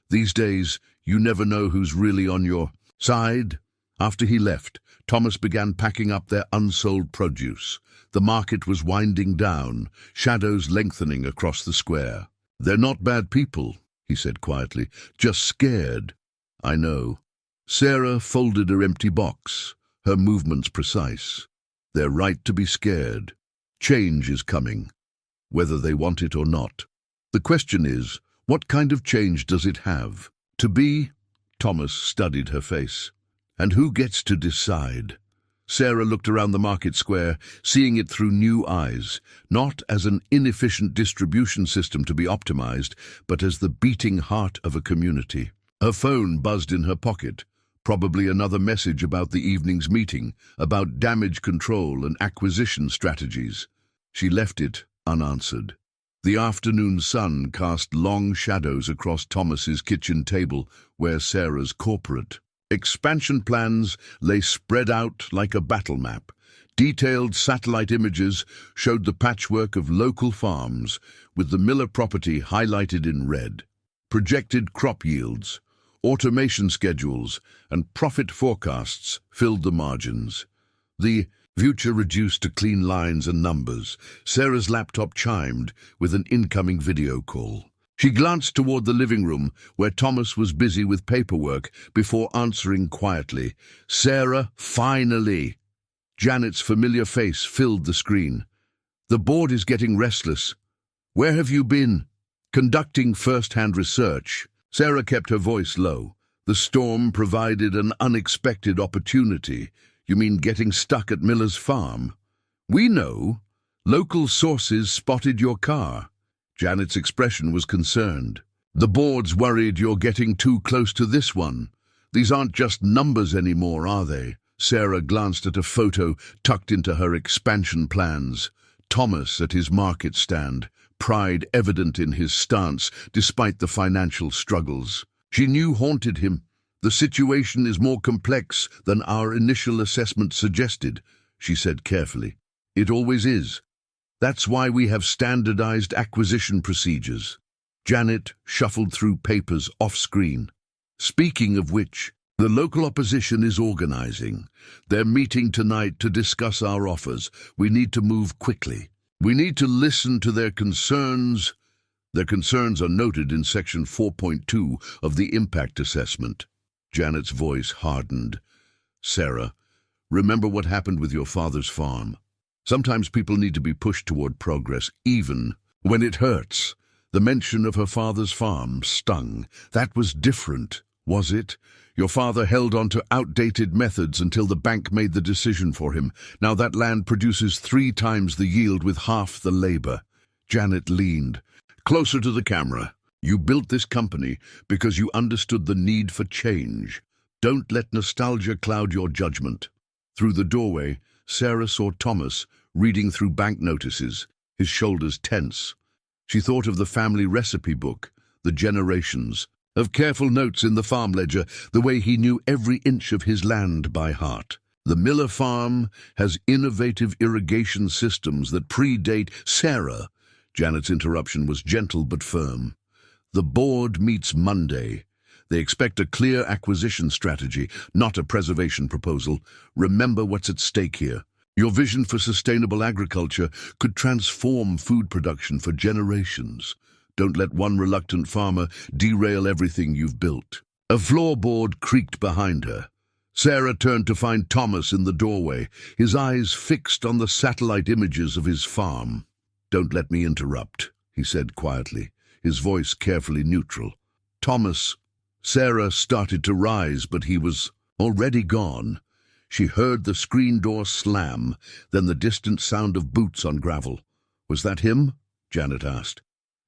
A: These days, you never know who's really on your side. After he left, Thomas began packing up their unsold produce. The market was winding down, shadows lengthening across the square. They're not bad people, he said quietly, just scared. I know. Sarah folded her empty box, her movements precise. They're right to be scared. Change is coming, whether they want it or not. The question is, what kind of change does it have to be? Thomas studied her face. And who gets to decide? Sarah looked around the market square, seeing it through new eyes, not as an inefficient distribution system to be optimized, but as the beating heart of a community. Her phone buzzed in her pocket, probably another message about the evening's meeting, about damage control and acquisition strategies. She left it unanswered. The afternoon sun cast long shadows across Thomas's kitchen table, where Sarah's corporate expansion plans lay spread out like a battle map. Detailed satellite images showed the patchwork of local farms, with the Miller property highlighted in red. Projected crop yields, automation schedules, and profit forecasts filled the margins. The future reduced to clean lines and numbers. Sarah's laptop chimed with an incoming video call. She glanced toward the living room, where Thomas was busy with paperwork, before answering quietly. Sarah, finally! Janet's familiar face filled the screen. The board is getting restless. Where have you been? Conducting first-hand research, Sarah kept her voice low. The storm provided an unexpected opportunity. You mean getting stuck at Miller's farm? We know. Local sources spotted your car. Janet's expression was concerned. The board's worried you're getting too close to this one. These aren't just numbers anymore, are they? Sarah glanced at a photo tucked into her expansion plans. Thomas at his market stand, pride evident in his stance despite the financial struggles. She knew haunted him. The situation is more complex than our initial assessment suggested, she said carefully. It always is. That's why we have standardized acquisition procedures. Janet shuffled through papers off-screen. Speaking of which, the local opposition is organizing. They're meeting tonight to discuss our offers. We need to move quickly. We need to listen to their concerns. Their concerns are noted in Section 4.2 of the Impact Assessment. Janet's voice hardened. Sarah, remember what happened with your father's farm. Sometimes people need to be pushed toward progress, even when it hurts. The mention of her father's farm stung. That was different, was it? Your father held on to outdated methods until the bank made the decision for him. Now that land produces 3 times the yield with half the labor. Janet leaned closer to the camera. You built this company because you understood the need for change. Don't let nostalgia cloud your judgment. Through the doorway, Sarah saw Thomas reading through bank notices, his shoulders tense. She thought of the family recipe book, the generations, of careful notes in the farm ledger, the way he knew every inch of his land by heart. The Miller farm has innovative irrigation systems that predate Sarah. Janet's interruption was gentle but firm. The board meets Monday. They expect a clear acquisition strategy, not a preservation proposal. Remember what's at stake here. Your vision for sustainable agriculture could transform food production for generations. Don't let one reluctant farmer derail everything you've built. A floorboard creaked behind her. Sarah turned to find Thomas in the doorway, his eyes fixed on the satellite images of his farm. Don't let me interrupt, he said quietly, his voice carefully neutral. Thomas. Sarah started to rise, but he was already gone. She heard the screen door slam, then the distant sound of boots on gravel. Was that him? Janet asked.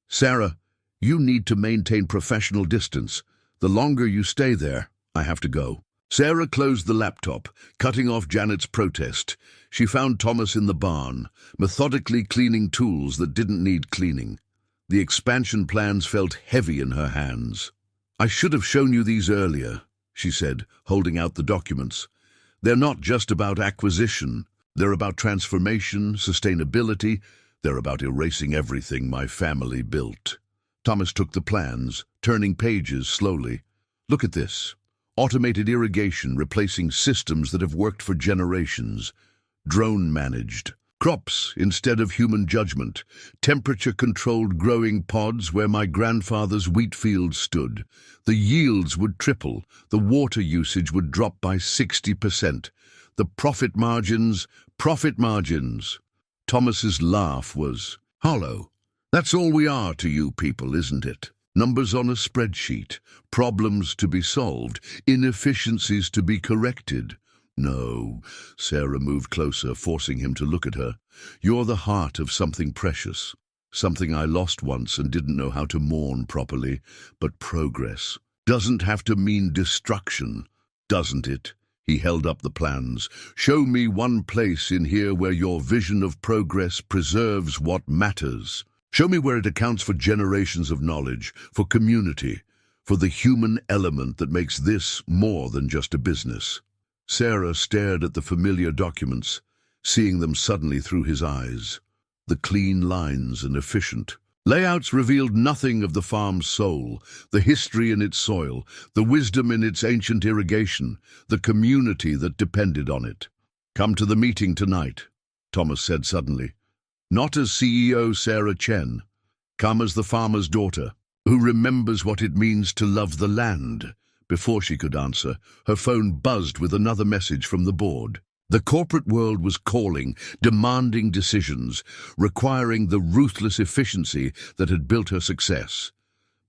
A: Sarah, you need to maintain professional distance. The longer you stay there, I have to go. Sarah closed the laptop, cutting off Janet's protest. She found Thomas in the barn, methodically cleaning tools that didn't need cleaning. The expansion plans felt heavy in her hands. I should have shown you these earlier, she said, holding out the documents. They're not just about acquisition. They're about transformation, sustainability. They're about erasing everything my family built. Thomas took the plans, turning pages slowly. Look at this. Automated irrigation replacing systems that have worked for generations. Drone-managed. Crops instead of human judgment. Temperature-controlled growing pods where my grandfather's wheat field stood. The yields would triple. The water usage would drop by 60%. The profit margins. Thomas's laugh was hollow. That's all we are to you people, isn't it? Numbers on a spreadsheet, problems to be solved, inefficiencies to be corrected. No, Sarah moved closer, forcing him to look at her. You're the heart of something precious, something I lost once and didn't know how to mourn properly. But progress doesn't have to mean destruction, doesn't it? He held up the plans. Show me one place in here where your vision of progress preserves what matters. Show me where it accounts for generations of knowledge, for community, for the human element that makes this more than just a business. Sarah stared at the familiar documents, seeing them suddenly through his eyes. The clean lines and efficient layouts revealed nothing of the farm's soul, the history in its soil, the wisdom in its ancient irrigation, the community that depended on it. Come to the meeting tonight, Thomas said suddenly. Not as CEO Sarah Chen. Come as the farmer's daughter, who remembers what it means to love the land. Before she could answer, her phone buzzed with another message from the board. The corporate world was calling, demanding decisions, requiring the ruthless efficiency that had built her success.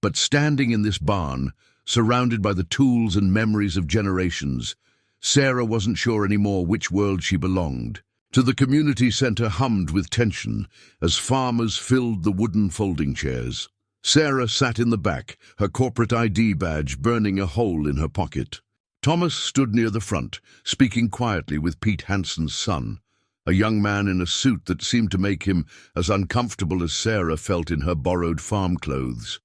A: But standing in this barn, surrounded by the tools and memories of generations, Sarah wasn't sure anymore which world she belonged. To the community centre hummed with tension as farmers filled the wooden folding chairs. Sarah sat in the back, her corporate ID badge burning a hole in her pocket. Thomas stood near the front, speaking quietly with Pete Hanson's son, a young man in a suit that seemed to make him as uncomfortable as Sarah felt in her borrowed farm clothes.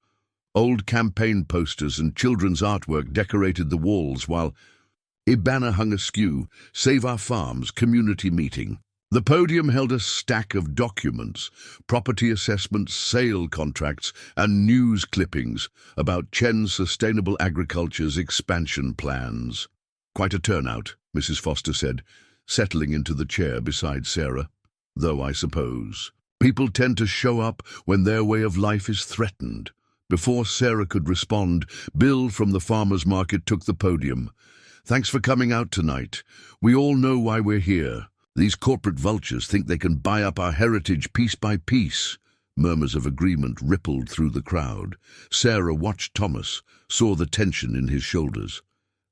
A: Old campaign posters and children's artwork decorated the walls, while a banner hung askew, "Save Our Farms Community Meeting." The podium held a stack of documents, property assessments, sale contracts, and news clippings about Chen's sustainable agriculture's expansion plans. "Quite a turnout," Mrs. Foster said, settling into the chair beside Sarah. "Though I suppose people tend to show up when their way of life is threatened." Before Sarah could respond, Bill from the farmers' market took the podium. "Thanks for coming out tonight. We all know why we're here. These corporate vultures think they can buy up our heritage piece by piece." Murmurs of agreement rippled through the crowd. Sarah watched Thomas, saw the tension in his shoulders.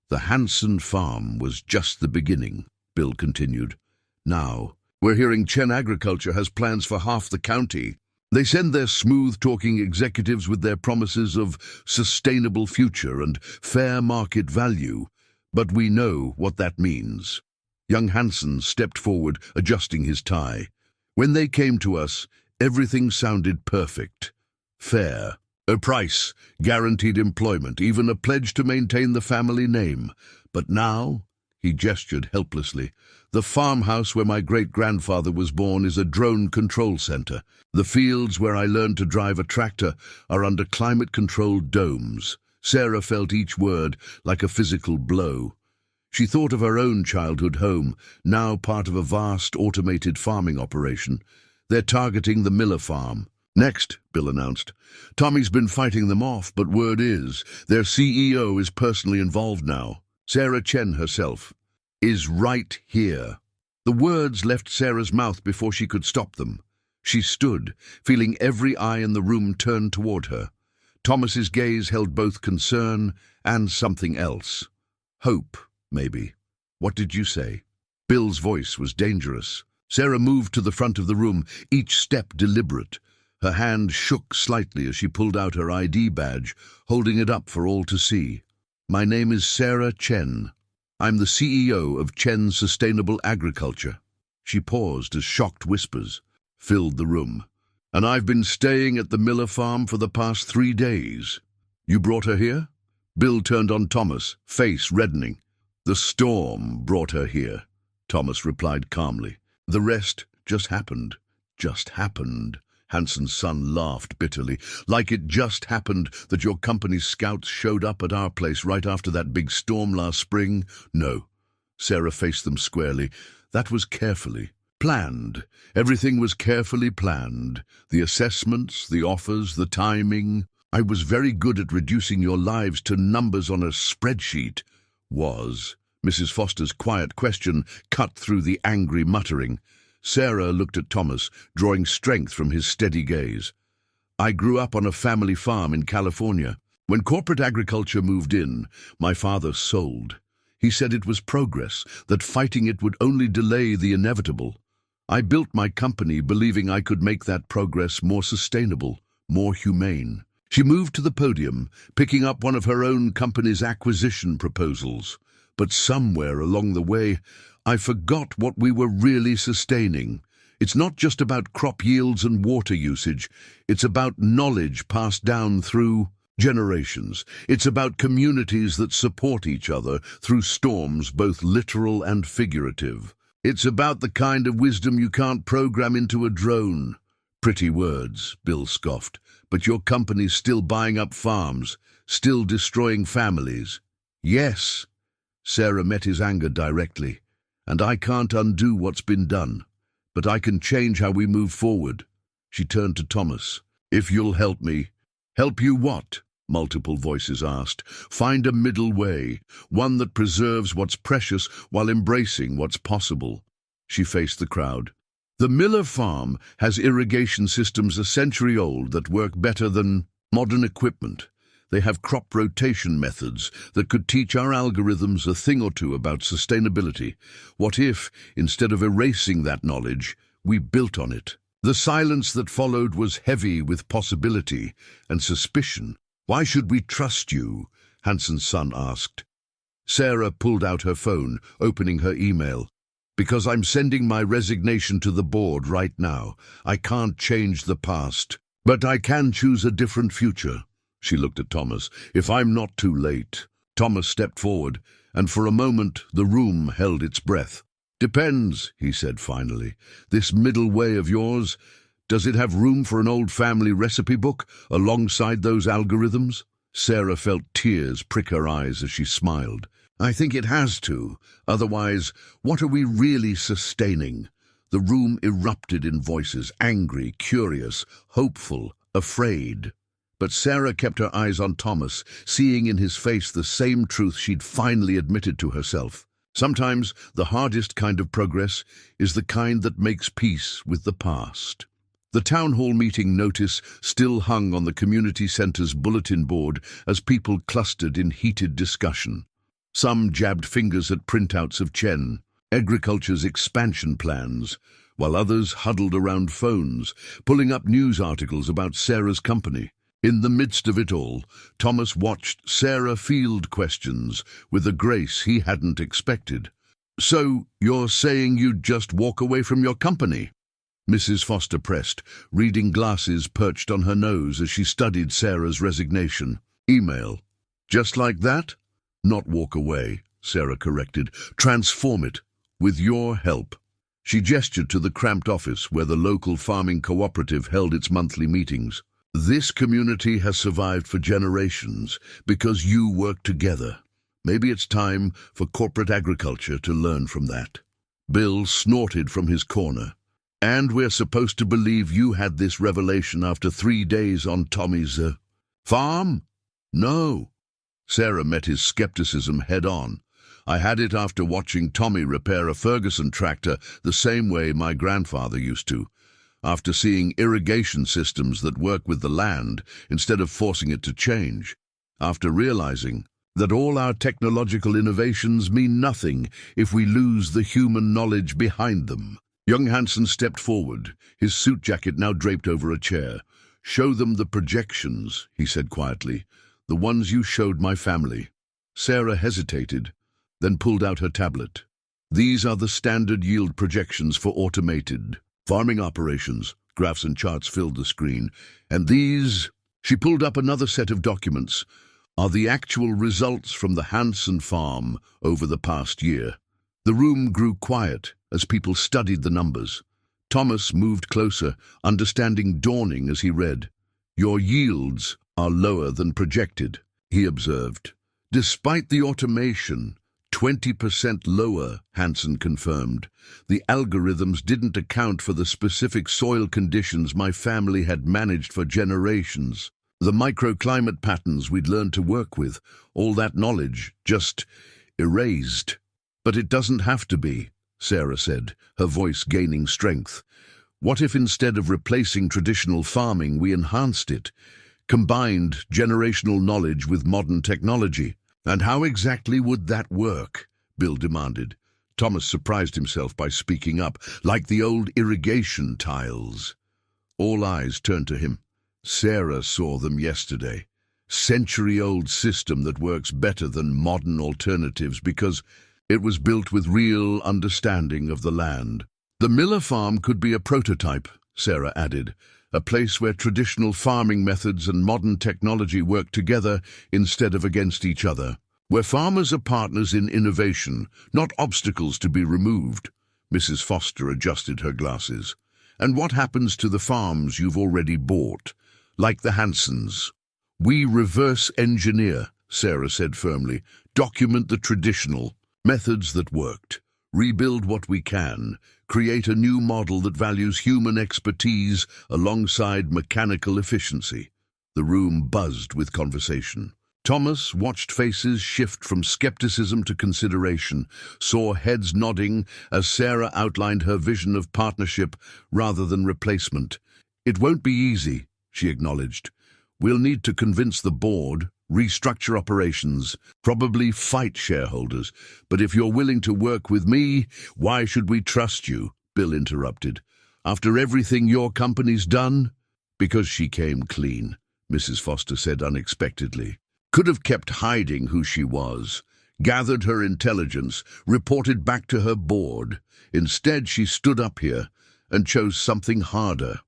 A: "The Hanson farm was just the beginning," Bill continued. "Now, we're hearing Chen Agriculture has plans for half the county. They send their smooth-talking executives with their promises of sustainable future and fair market value, but we know what that means." Young Hanson stepped forward, adjusting his tie. "When they came to us, everything sounded perfect. Fair. A price, guaranteed employment, even a pledge to maintain the family name. But now," he gestured helplessly, "the farmhouse where my great-grandfather was born is a drone control center. The fields where I learned to drive a tractor are under climate-controlled domes." Sarah felt each word like a physical blow. She thought of her own childhood home, now part of a vast automated farming operation. "They're targeting the Miller farm." "Next," Bill announced. "Tommy's been fighting them off, but word is their CEO is personally involved now. Sarah Chen herself is right here." The words left Sarah's mouth before she could stop them. She stood, feeling every eye in the room turned toward her. Thomas's gaze held both concern and something else. Hope, maybe. "What did you say?" Bill's voice was dangerous. Sarah moved to the front of the room, each step deliberate. Her hand shook slightly as she pulled out her ID badge, holding it up for all to see. "My name is Sarah Chen. I'm the CEO of Chen Sustainable Agriculture." She paused as shocked whispers filled the room. "And I've been staying at the Miller farm for the past 3 days. You brought her here?" Bill turned on Thomas, face reddening. "The storm brought her here," Thomas replied calmly. "The rest just happened. Just happened." Hanson's son laughed bitterly. "Like it just happened that your company's scouts showed up at our place right after that big storm last spring?" "No." Sarah faced them squarely. "That was carefully planned. Everything was carefully planned. The assessments, the offers, the timing. I was very good at reducing your lives to numbers on a spreadsheet." "Was?" Mrs. Foster's quiet question cut through the angry muttering. Sarah looked at Thomas, drawing strength from his steady gaze. "I grew up on a family farm in California. When corporate agriculture moved in, my father sold. He said it was progress, that fighting it would only delay the inevitable. I built my company believing I could make that progress more sustainable, more humane." She moved to the podium, picking up one of her own company's acquisition proposals. "But somewhere along the way, I forgot what we were really sustaining. It's not just about crop yields and water usage. It's about knowledge passed down through generations. It's about communities that support each other through storms, both literal and figurative. It's about the kind of wisdom you can't program into a drone." "Pretty words," Bill scoffed, "but your company's still buying up farms, still destroying families." "Yes." Sarah met his anger directly. "And I can't undo what's been done, but I can change how we move forward." She turned to Thomas. "If you'll help me." "Help you what?" multiple voices asked. "Find a middle way, one that preserves what's precious while embracing what's possible." She faced the crowd. "The Miller farm has irrigation systems a century old that work better than..." Modern equipment. They have crop rotation methods that could teach our algorithms a thing or two about sustainability. What if, instead of erasing that knowledge, we built on it? The silence that followed was heavy with possibility and suspicion. "Why should we trust you?" Hanson's son asked. Sarah pulled out her phone, opening her email. "Because I'm sending my resignation to the board right now. I can't change the past, but I can choose a different future." She looked at Thomas. "If I'm not too late." Thomas stepped forward, and for a moment the room held its breath. "Depends," he said finally. "This middle way of yours, does it have room for an old family recipe book alongside those algorithms?" Sarah felt tears prick her eyes as she smiled. "I think it has to. Otherwise, what are we really sustaining?" The room erupted in voices, angry, curious, hopeful, afraid. But Sarah kept her eyes on Thomas, seeing in his face the same truth she'd finally admitted to herself. Sometimes the hardest kind of progress is the kind that makes peace with the past. The town hall meeting notice still hung on the community center's bulletin board as people clustered in heated discussion. Some jabbed fingers at printouts of Chen, agriculture's expansion plans, while others huddled around phones, pulling up news articles about Sarah's company. In the midst of it all, Thomas watched Sarah field questions with a grace he hadn't expected. "So, you're saying you'd just walk away from your company?" Mrs. Foster pressed, reading glasses perched on her nose as she studied Sarah's resignation. "Email. Just like that?" "Not walk away," Sarah corrected. "Transform it, with your help." She gestured to the cramped office where the local farming cooperative held its monthly meetings. "This community has survived for generations because you work together. Maybe it's time for corporate agriculture to learn from that." Bill snorted from his corner. "And we're supposed to believe you had this revelation after 3 days on Tommy's farm?" "No." Sarah met his skepticism head-on. "I had it after watching Tommy repair a Ferguson tractor the same way my grandfather used to. After seeing irrigation systems that work with the land instead of forcing it to change. After realizing that all our technological innovations mean nothing if we lose the human knowledge behind them." Young Hanson stepped forward, his suit jacket now draped over a chair. "Show them the projections," he said quietly. "The ones you showed my family." Sarah hesitated, then pulled out her tablet. "These are the standard yield projections for automated farming operations." Graphs and charts filled the screen. "And these," she pulled up another set of documents, "are the actual results from the Hanson farm over the past year." The room grew quiet as people studied the numbers. Thomas moved closer, understanding dawning as he read. "Your yields are lower than projected," he observed. "Despite the automation, 20% lower," Hanson confirmed. "The algorithms didn't account for the specific soil conditions my family had managed for generations. The microclimate patterns we'd learned to work with, all that knowledge, just erased." "But it doesn't have to be," Sarah said, her voice gaining strength. "What if instead of replacing traditional farming, we enhanced it, combined generational knowledge with modern technology?" "And how exactly would that work?" Bill demanded. Thomas surprised himself by speaking up, "Like the old irrigation tiles." All eyes turned to him. Sarah saw them yesterday. Century-old system that works better than modern alternatives because it was built with real understanding of the land. "The Miller farm could be a prototype," Sarah added, "a place where traditional farming methods and modern technology work together instead of against each other. Where farmers are partners in innovation, not obstacles to be removed." Mrs. Foster adjusted her glasses. "And what happens to the farms you've already bought, like the Hansons?" "We reverse engineer," Sarah said firmly. "Document the traditional methods that worked, rebuild what we can, create a new model that values human expertise alongside mechanical efficiency." The room buzzed with conversation. Thomas watched faces shift from skepticism to consideration, saw heads nodding as Sarah outlined her vision of partnership rather than replacement. "It won't be easy," she acknowledged. We'll need to convince the board, restructure operations, probably fight shareholders. But if you're willing to work with me, why should we trust you?" Bill interrupted. "After everything your company's done?" "Because she came clean," Mrs. Foster said unexpectedly. "Could have kept hiding who she was, gathered her intelligence, reported back to her board. Instead, she stood up here and chose something harder."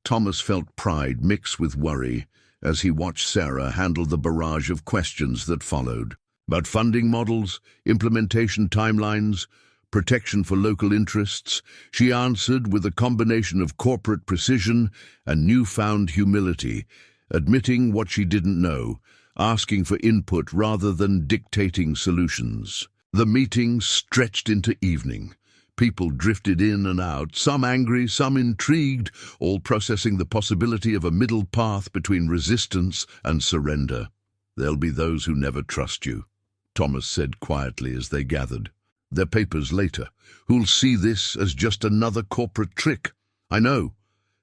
A: Thomas felt pride mix with worry as he watched Sarah handle the barrage of questions that followed. About funding models, implementation timelines, protection for local interests, she answered with a combination of corporate precision and newfound humility, admitting what she didn't know, asking for input rather than dictating solutions. The meeting stretched into evening. People drifted in and out, some angry, some intrigued, all processing the possibility of a middle path between resistance and surrender. "There'll be those who never trust you," Thomas said quietly as they gathered. "Their papers later, who'll see this as just another corporate trick." "I know."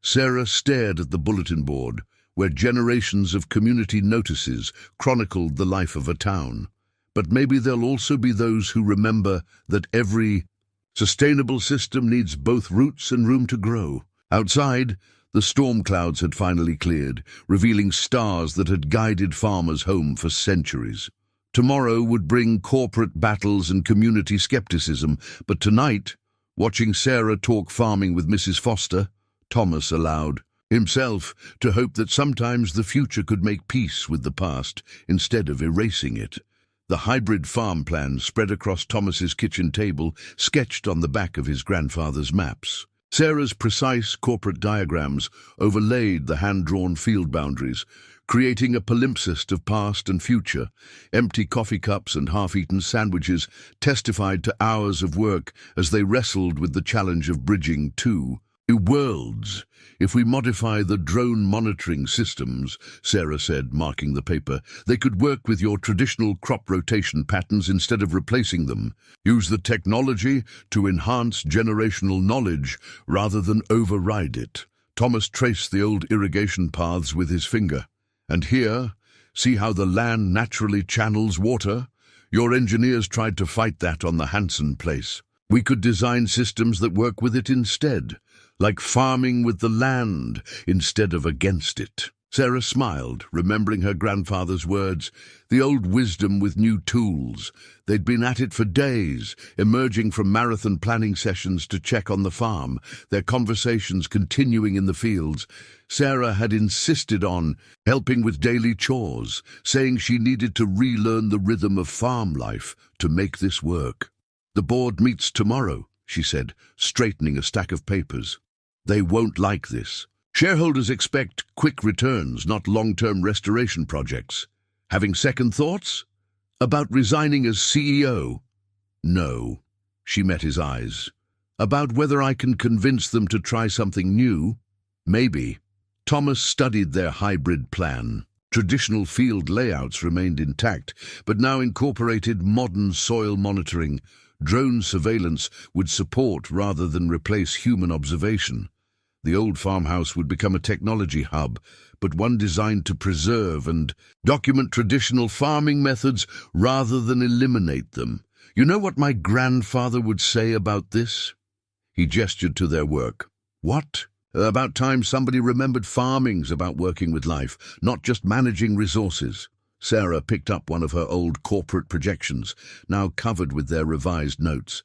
A: Sarah stared at the bulletin board, where generations of community notices chronicled the life of a town. "But maybe there'll also be those who remember that every sustainable system needs both roots and room to grow." Outside, the storm clouds had finally cleared, revealing stars that had guided farmers home for centuries. Tomorrow would bring corporate battles and community skepticism, but tonight, watching Sarah talk farming with Mrs. Foster, Thomas allowed himself to hope that sometimes the future could make peace with the past instead of erasing it. The hybrid farm plan spread across Thomas's kitchen table, sketched on the back of his grandfather's maps. Sarah's precise corporate diagrams overlaid the hand-drawn field boundaries, creating a palimpsest of past and future. Empty coffee cups and half-eaten sandwiches testified to hours of work as they wrestled with the challenge of bridging two worlds. "If we modify the drone monitoring systems," Sarah said, marking the paper, "they could work with your traditional crop rotation patterns instead of replacing them. Use the technology to enhance generational knowledge rather than override it." Thomas traced the old irrigation paths with his finger. "And here, see how the land naturally channels water? Your engineers tried to fight that on the Hansen place. We could design systems that work with it instead, like farming with the land instead of against it." Sarah smiled, remembering her grandfather's words, the old wisdom with new tools. They'd been at it for days, emerging from marathon planning sessions to check on the farm, their conversations continuing in the fields. Sarah had insisted on helping with daily chores, saying she needed to relearn the rhythm of farm life to make this work. "The board meets tomorrow," she said, straightening a stack of papers. "They won't like this. Shareholders expect quick returns, not long-term restoration projects. Having second thoughts? About resigning as CEO?" "No." She met his eyes. "About whether I can convince them to try something new? Maybe." Thomas studied their hybrid plan. Traditional field layouts remained intact, but now incorporated modern soil monitoring. Drone surveillance would support rather than replace human observation. The old farmhouse would become a technology hub, but one designed to preserve and document traditional farming methods rather than eliminate them. "You know what my grandfather would say about this?" He gestured to their work. "What?" "About time somebody remembered farming's about working with life, not just managing resources." Sarah picked up one of her old corporate projections, now covered with their revised notes.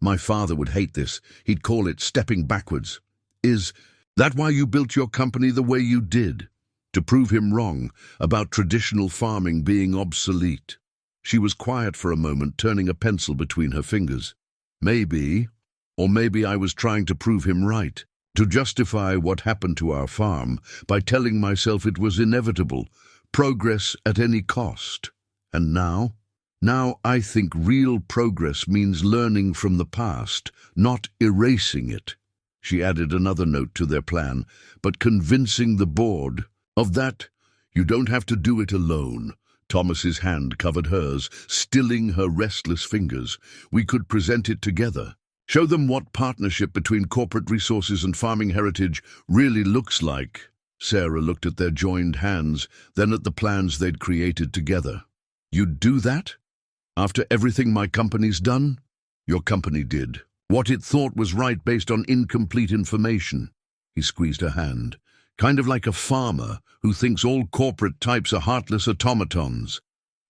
A: "My father would hate this. He'd call it stepping backwards." "Is that why you built your company the way you did? To prove him wrong about traditional farming being obsolete?" She was quiet for a moment, turning a pencil between her fingers. "Maybe, or maybe I was trying to prove him right, to justify what happened to our farm by telling myself it was inevitable, progress at any cost. And now? Now I think real progress means learning from the past, not erasing it." She added another note to their plan, "but convincing the board of that. You don't have to do it alone." Thomas's hand covered hers, stilling her restless fingers. "We could present it together. Show them what partnership between corporate resources and farming heritage really looks like." Sarah looked at their joined hands, then at the plans they'd created together. "You'd do that? After everything my company's done?" "Your company did what it thought was right based on incomplete information." He squeezed her hand. "Kind of like a farmer who thinks all corporate types are heartless automatons."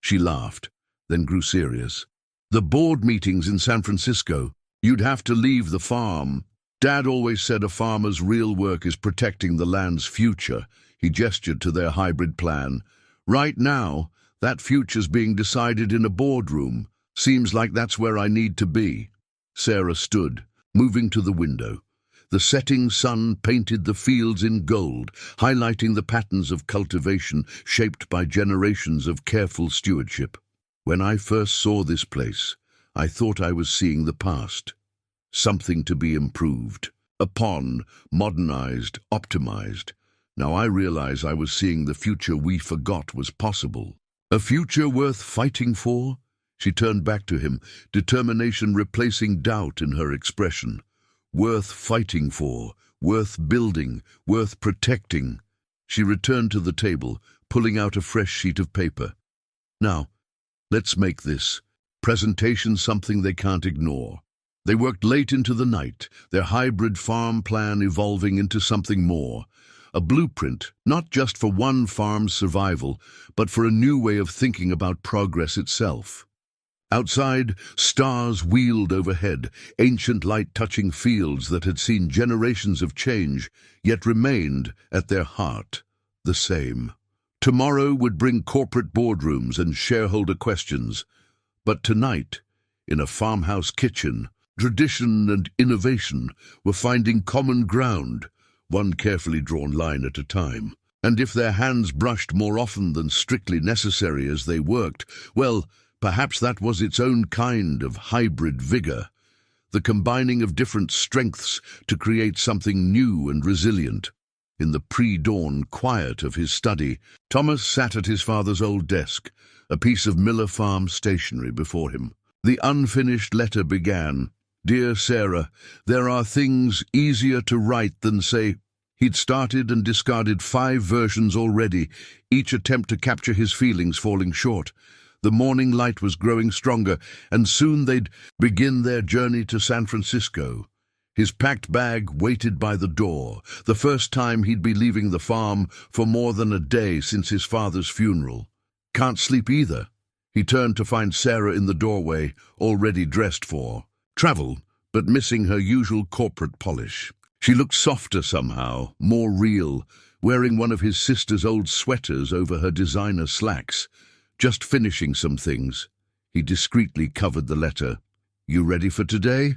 A: She laughed, then grew serious. "The board meetings in San Francisco, you'd have to leave the farm. Dad always said a farmer's real work is protecting the land's future." He gestured to their hybrid plan. "Right now, that future's being decided in a boardroom. Seems like that's where I need to be." Sarah stood, moving to the window. The setting sun painted the fields in gold, highlighting the patterns of cultivation shaped by generations of careful stewardship. "When I first saw this place, I thought I was seeing the past. Something to be improved, upon, modernized, optimized. Now I realize I was seeing the future we forgot was possible. A future worth fighting for?" She turned back to him, determination replacing doubt in her expression. "Worth fighting for, worth building, worth protecting." She returned to the table, pulling out a fresh sheet of paper. "Now, let's make this presentation something they can't ignore." They worked late into the night, their hybrid farm plan evolving into something more. A blueprint, not just for one farm's survival, but for a new way of thinking about progress itself. Outside, stars wheeled overhead, ancient light touching fields that had seen generations of change, yet remained, at their heart, the same. Tomorrow would bring corporate boardrooms and shareholder questions. But tonight, in a farmhouse kitchen, tradition and innovation were finding common ground, one carefully drawn line at a time. And if their hands brushed more often than strictly necessary as they worked, well, perhaps that was its own kind of hybrid vigor, the combining of different strengths to create something new and resilient. In the pre-dawn quiet of his study, Thomas sat at his father's old desk, a piece of Miller Farm stationery before him. The unfinished letter began, "Dear Sarah, there are things easier to write than say." He'd started and discarded 5 versions already, each attempt to capture his feelings falling short. The morning light was growing stronger, and soon they'd begin their journey to San Francisco. His packed bag waited by the door, the first time he'd be leaving the farm for more than a day since his father's funeral. "Can't sleep either." He turned to find Sarah in the doorway, already dressed for travel, but missing her usual corporate polish. She looked softer somehow, more real, wearing one of his sister's old sweaters over her designer slacks. "Just finishing some things." He discreetly covered the letter. "You ready for today?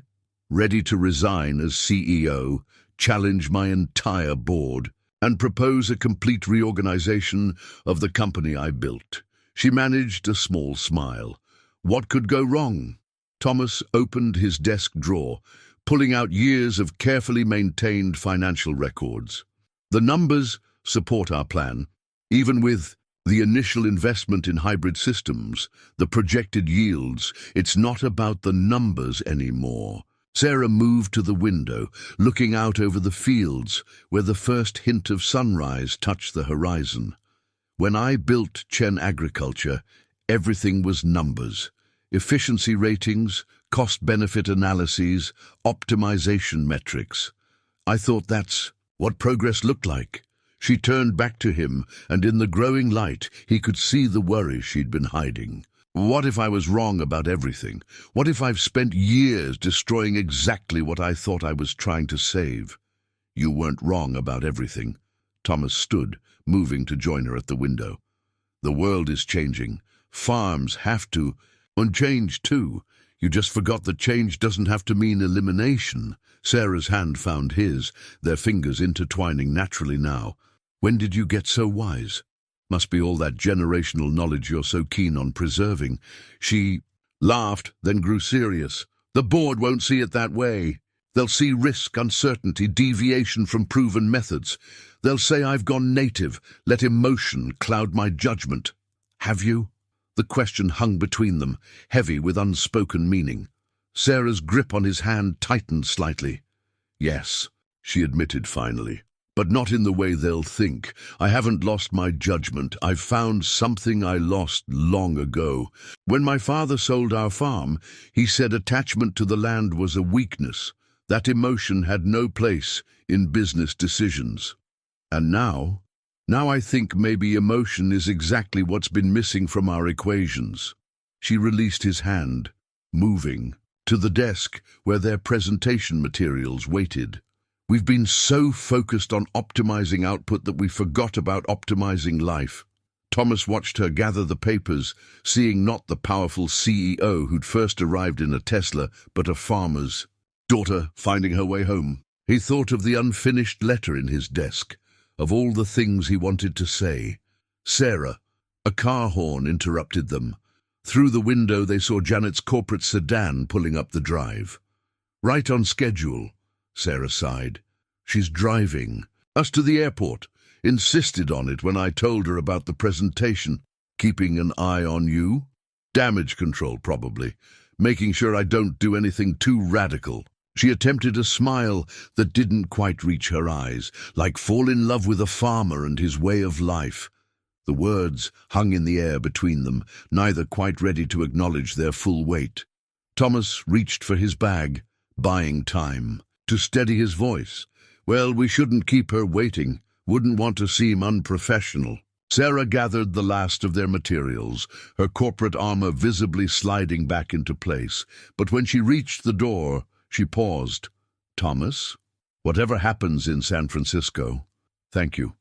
A: Ready to resign as CEO, challenge my entire board, and propose a complete reorganization of the company I built." She managed a small smile. What could go wrong? Thomas opened his desk drawer, pulling out years of carefully maintained financial records. "The numbers support our plan. Even with the initial investment in hybrid systems, the projected yields, it's not about the numbers anymore." Sarah moved to the window, looking out over the fields where the first hint of sunrise touched the horizon. "When I built Chen Agriculture, everything was numbers. Efficiency ratings, cost-benefit analyses, optimization metrics. I thought that's what progress looked like." She turned back to him, and in the growing light he could see the worry she'd been hiding. "What if I was wrong about everything? What if I've spent years destroying exactly what I thought I was trying to save?" "You weren't wrong about everything." Thomas stood, moving to join her at the window. "The world is changing. Farms have to, and change too. You just forgot that change doesn't have to mean elimination." Sarah's hand found his, their fingers intertwining naturally now. "When did you get so wise? Must be all that generational knowledge you're so keen on preserving." She laughed, then grew serious. "The board won't see it that way. They'll see risk, uncertainty, deviation from proven methods. They'll say I've gone native, let emotion cloud my judgment." "Have you?" The question hung between them, heavy with unspoken meaning. Sarah's grip on his hand tightened slightly. "Yes," she admitted finally. But not in the way they'll think. I haven't lost my judgment. I've found something I lost long ago. When my father sold our farm, he said attachment to the land was a weakness. That emotion had no place in business decisions. And now I think maybe emotion is exactly what's been missing from our equations. She released his hand, moving, to the desk where their presentation materials waited. We've been so focused on optimizing output that we forgot about optimizing life. Thomas watched her gather the papers, seeing not the powerful CEO who'd first arrived in a Tesla, but a farmer's daughter finding her way home. He thought of the unfinished letter in his desk, of all the things he wanted to say. Sarah, a car horn interrupted them. Through the window they saw Janet's corporate sedan pulling up the drive. Right on schedule, Sarah sighed. She's driving us to the airport. Insisted on it when I told her about the presentation. Keeping an eye on you? Damage control, probably. Making sure I don't do anything too radical. She attempted a smile that didn't quite reach her eyes, like fall in love with a farmer and his way of life. The words hung in the air between them, neither quite ready to acknowledge their full weight. Thomas reached for his bag, buying time, to steady his voice. Well, we shouldn't keep her waiting. Wouldn't want to seem unprofessional. Sarah gathered the last of their materials, her corporate armor visibly sliding back into place. But when she reached the door, she paused. Thomas, whatever happens in San Francisco, thank you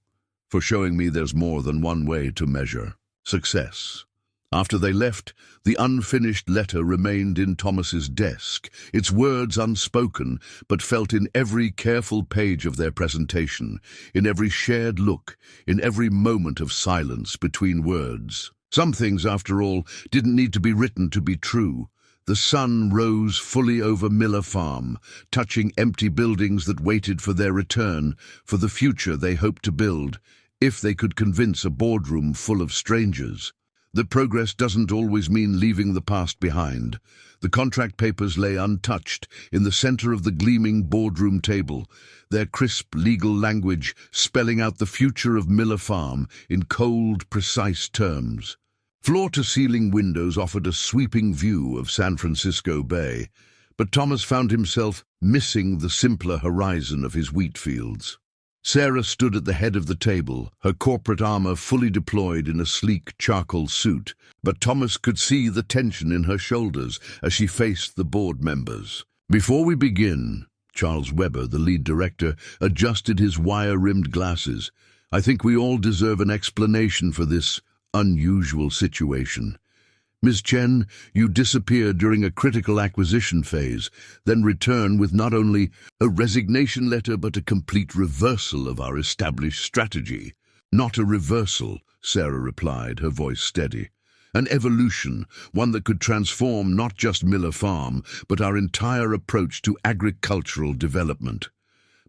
A: for showing me there's more than one way to measure success. After they left, the unfinished letter remained in Thomas's desk, its words unspoken, but felt in every careful page of their presentation, in every shared look, in every moment of silence between words. Some things, after all, didn't need to be written to be true. The sun rose fully over Miller Farm, touching empty buildings that waited for their return, for the future they hoped to build, if they could convince a boardroom full of strangers. That progress doesn't always mean leaving the past behind. The contract papers lay untouched in the center of the gleaming boardroom table, their crisp legal language spelling out the future of Miller Farm in cold, precise terms. Floor-to-ceiling windows offered a sweeping view of San Francisco Bay, but Thomas found himself missing the simpler horizon of his wheat fields. Sarah stood at the head of the table, her corporate armor fully deployed in a sleek charcoal suit, but Thomas could see the tension in her shoulders as she faced the board members. Before we begin, Charles Weber, the lead director, adjusted his wire-rimmed glasses. I think we all deserve an explanation for this unusual situation. Ms. Chen, you disappeared during a critical acquisition phase, then return with not only a resignation letter but a complete reversal of our established strategy. Not a reversal, Sarah replied, her voice steady. An evolution, one that could transform not just Miller Farm, but our entire approach to agricultural development.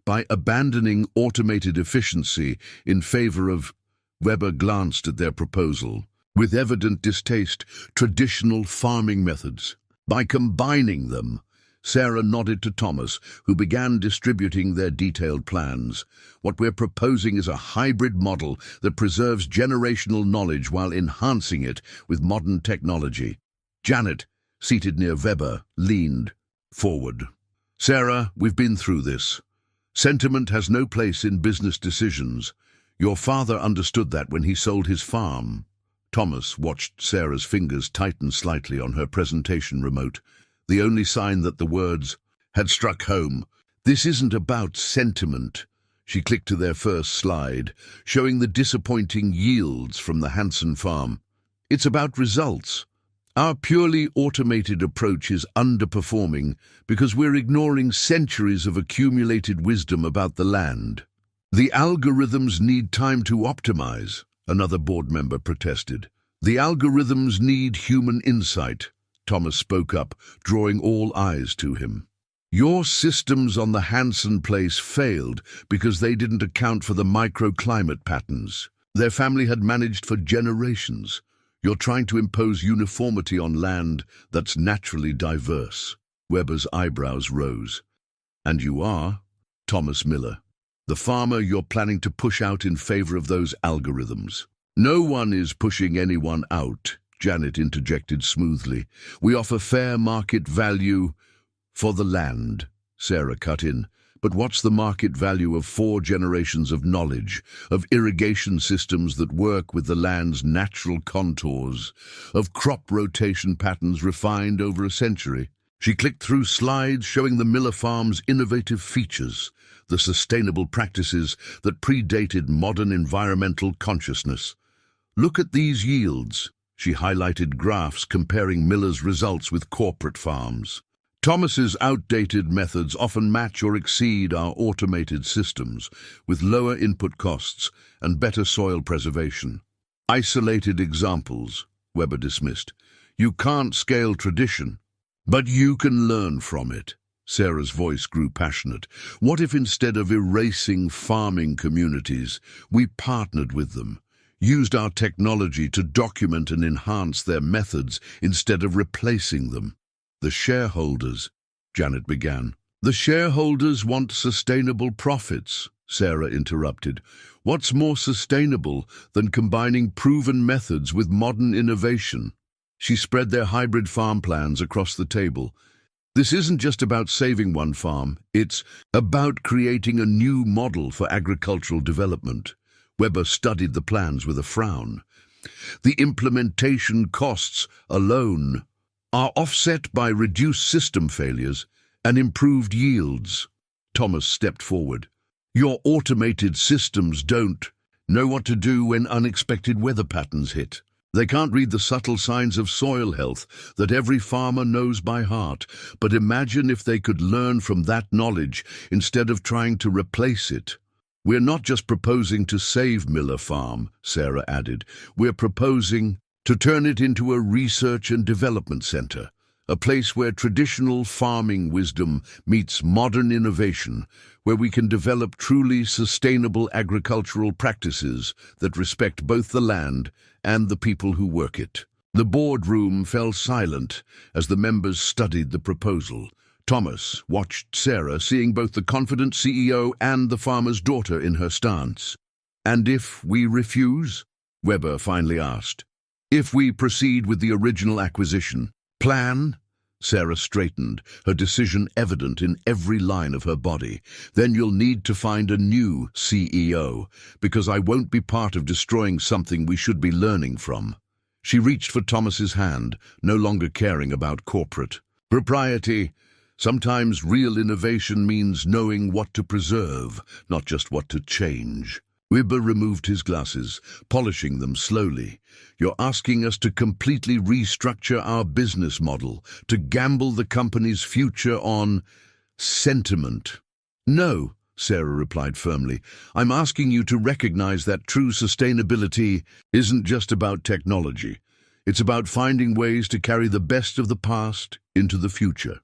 A: By abandoning automated efficiency in favor of, Weber glanced at their proposal, with evident distaste, traditional farming methods. By combining them, Sarah nodded to Thomas, who began distributing their detailed plans. What we're proposing is a hybrid model that preserves generational knowledge while enhancing it with modern technology. Janet, seated near Weber, leaned forward. Sarah, we've been through this. Sentiment has no place in business decisions. Your father understood that when he sold his farm. Thomas watched Sarah's fingers tighten slightly on her presentation remote, the only sign that the words had struck home. This isn't about sentiment. She clicked to their first slide, showing the disappointing yields from the Hanson farm. It's about results. Our purely automated approach is underperforming because we're ignoring centuries of accumulated wisdom about the land. The algorithms need time to optimize, another board member protested. The algorithms need human insight, Thomas spoke up, drawing all eyes to him. Your systems on the Hanson place failed because they didn't account for the microclimate patterns their family had managed for generations. You're trying to impose uniformity on land that's naturally diverse. Weber's eyebrows rose. And you are? Thomas Miller. The farmer you're planning to push out in favor of those algorithms. No one is pushing anyone out, Janet interjected smoothly. We offer fair market value for the land, Sarah cut in. But what's the market value of 4 generations of knowledge, of irrigation systems that work with the land's natural contours, of crop rotation patterns refined over a century? She clicked through slides showing the Miller farm's innovative features, the sustainable practices that predated modern environmental consciousness. Look at these yields. She highlighted graphs comparing Miller's results with corporate farms. Thomas's outdated methods often match or exceed our automated systems, with lower input costs and better soil preservation. Isolated examples, Weber dismissed. You can't scale tradition, but you can learn from it. Sarah's voice grew passionate. What if instead of erasing farming communities, we partnered with them, used our technology to document and enhance their methods instead of replacing them? The shareholders, Janet began. The shareholders want sustainable profits, Sarah interrupted. What's more sustainable than combining proven methods with modern innovation? She spread their hybrid farm plans across the table. This isn't just about saving one farm, it's about creating a new model for agricultural development. Weber studied the plans with a frown. The implementation costs alone are offset by reduced system failures and improved yields. Thomas stepped forward. Your automated systems don't know what to do when unexpected weather patterns hit. They can't read the subtle signs of soil health that every farmer knows by heart. But imagine if they could learn from that knowledge instead of trying to replace it. We're not just proposing to save Miller Farm, Sarah added. We're proposing to turn it into a research and development center, a place where traditional farming wisdom meets modern innovation, where we can develop truly sustainable agricultural practices that respect both the land and the people who work it. The boardroom fell silent as the members studied the proposal. Thomas watched Sarah, seeing both the confident CEO and the farmer's daughter in her stance. And if we refuse? Weber finally asked. If we proceed with the original acquisition plan, Sarah straightened, her decision evident in every line of her body. Then you'll need to find a new CEO, because I won't be part of destroying something we should be learning from. She reached for Thomas's hand, no longer caring about corporate propriety. Sometimes real innovation means knowing what to preserve, not just what to change. Weber removed his glasses, polishing them slowly. You're asking us to completely restructure our business model, to gamble the company's future on sentiment. No, Sarah replied firmly. I'm asking you to recognize that true sustainability isn't just about technology. It's about finding ways to carry the best of the past into the future.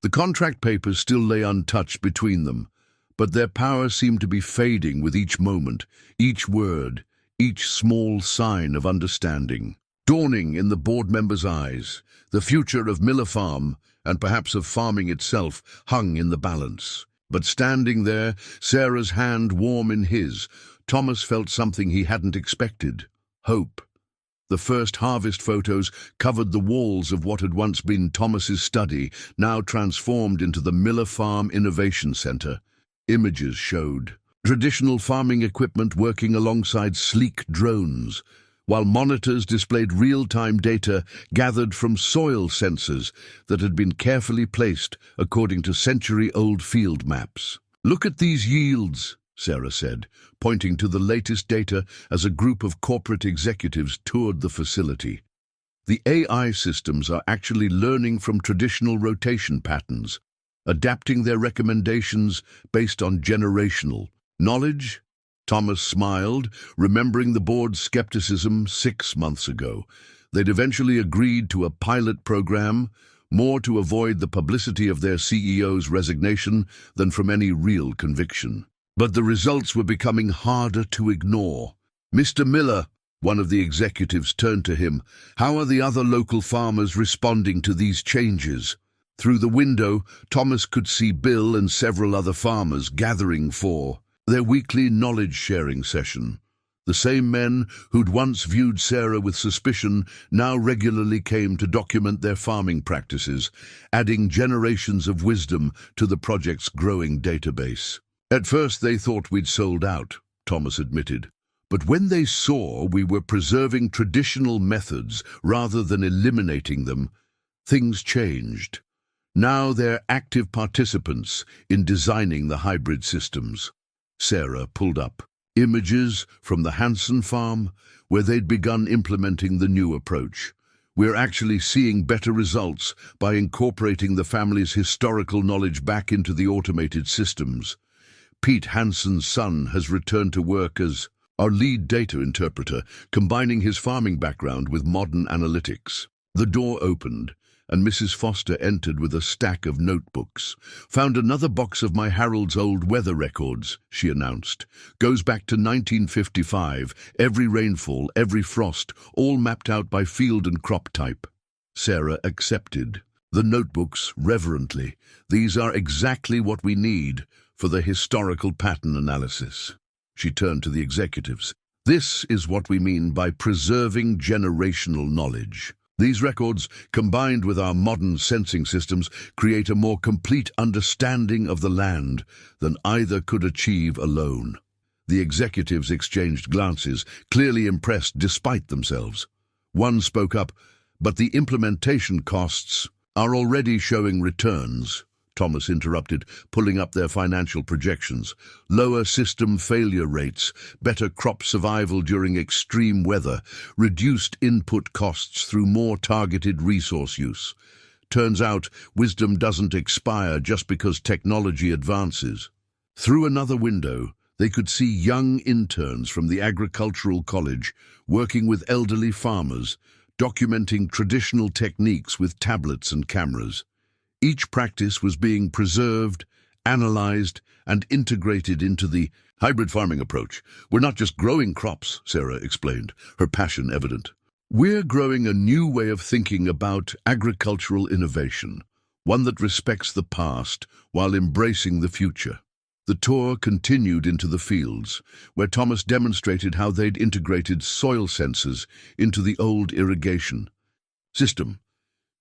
A: The contract papers still lay untouched between them, but their power seemed to be fading with each moment, each word, each small sign of understanding. Dawning in the board members' eyes, the future of Miller Farm, and perhaps of farming itself, hung in the balance. But standing there, Sarah's hand warm in his, Thomas felt something he hadn't expected: hope. The first harvest photos covered the walls of what had once been Thomas's study, now transformed into the Miller Farm Innovation Center. Images showed traditional farming equipment working alongside sleek drones, while monitors displayed real-time data gathered from soil sensors that had been carefully placed according to century-old field maps. Look at these yields, Sarah said, pointing to the latest data as a group of corporate executives toured the facility. The AI systems are actually learning from traditional rotation patterns, adapting their recommendations based on generational knowledge. Thomas smiled, remembering the board's skepticism 6 months ago. They'd eventually agreed to a pilot program, more to avoid the publicity of their CEO's resignation than from any real conviction. But the results were becoming harder to ignore. Mr. Miller, one of the executives turned to him. How are the other local farmers responding to these changes? Through the window, Thomas could see Bill and several other farmers gathering for Their weekly knowledge-sharing session. The same men who'd once viewed Sarah with suspicion now regularly came to document their farming practices, adding generations of wisdom to the project's growing database. At first they thought we'd sold out, Thomas admitted. But when they saw we were preserving traditional methods rather than eliminating them, things changed. Now they're active participants in designing the hybrid systems. Sarah pulled up images from the Hanson farm, where they'd begun implementing the new approach. We're actually seeing better results by incorporating the family's historical knowledge back into the automated systems. Pete Hanson's son has returned to work as our lead data interpreter, combining his farming background with modern analytics. The door opened, and Mrs. Foster entered with a stack of notebooks. "Found another box of my Harold's old weather records," she announced. "Goes back to 1955, every rainfall, every frost, all mapped out by field and crop type." Sarah accepted the notebooks reverently. "These are exactly what we need for the historical pattern analysis." She turned to the executives. "This is what we mean by preserving generational knowledge. These records, combined with our modern sensing systems, create a more complete understanding of the land than either could achieve alone." The executives exchanged glances, clearly impressed despite themselves. One spoke up, "But the implementation costs are already showing returns," Thomas interrupted, pulling up their financial projections. "Lower system failure rates, better crop survival during extreme weather, reduced input costs through more targeted resource use. Turns out, wisdom doesn't expire just because technology advances." Through another window, they could see young interns from the agricultural college working with elderly farmers, documenting traditional techniques with tablets and cameras. Each practice was being preserved, analyzed, and integrated into the hybrid farming approach. "We're not just growing crops," Sarah explained, her passion evident. "We're growing a new way of thinking about agricultural innovation, one that respects the past while embracing the future." The tour continued into the fields, where Thomas demonstrated how they'd integrated soil sensors into the old irrigation system.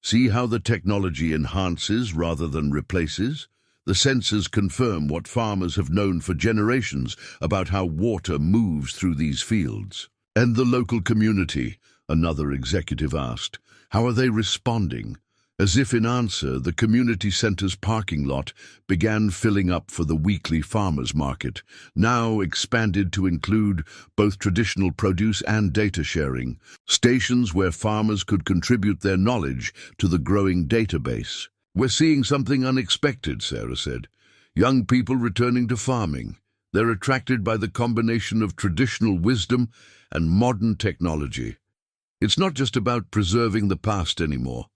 A: "See how the technology enhances rather than replaces? The sensors confirm what farmers have known for generations about how water moves through these fields." "And the local community?" another executive asked. "How are they responding?" As if in answer, the community center's parking lot began filling up for the weekly farmers market, now expanded to include both traditional produce and data sharing, stations where farmers could contribute their knowledge to the growing database. "We're seeing something unexpected," Sarah said. "Young people returning to farming. They're attracted by the combination of traditional wisdom and modern technology. It's not just about preserving the past anymore.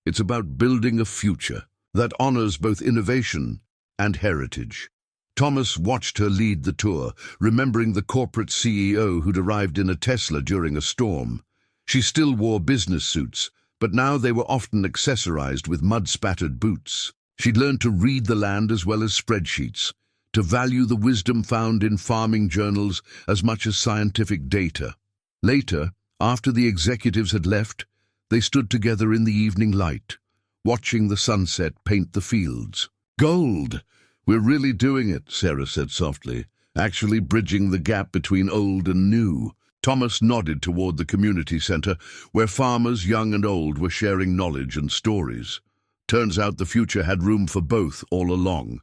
A: It's about building a future that honors both innovation and heritage." Thomas watched her lead the tour, remembering the corporate CEO who'd arrived in a Tesla during a storm. She still wore business suits, but now they were often accessorized with mud-spattered boots. She'd learned to read the land as well as spreadsheets, to value the wisdom found in farming journals as much as scientific data. Later, after the executives had left, they stood together in the evening light, watching the sunset paint the fields. "Gold! We're really doing it," Sarah said softly, "actually bridging the gap between old and new." Thomas nodded toward the community center, where farmers, young and old, were sharing knowledge and stories. "Turns out the future had room for both all along.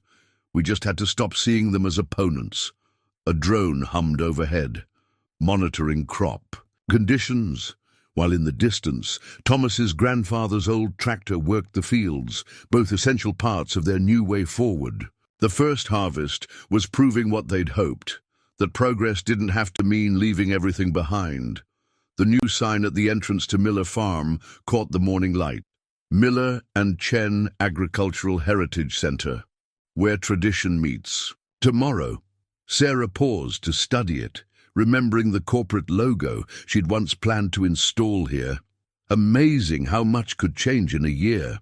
A: We just had to stop seeing them as opponents." A drone hummed overhead, monitoring crop conditions, while in the distance, Thomas's grandfather's old tractor worked the fields, both essential parts of their new way forward. The first harvest was proving what they'd hoped, that progress didn't have to mean leaving everything behind. The new sign at the entrance to Miller Farm caught the morning light. Miller and Chen Agricultural Heritage Center, where tradition meets. Tomorrow. Sarah paused to study it, remembering the corporate logo she'd once planned to install here. Amazing how much could change in a year.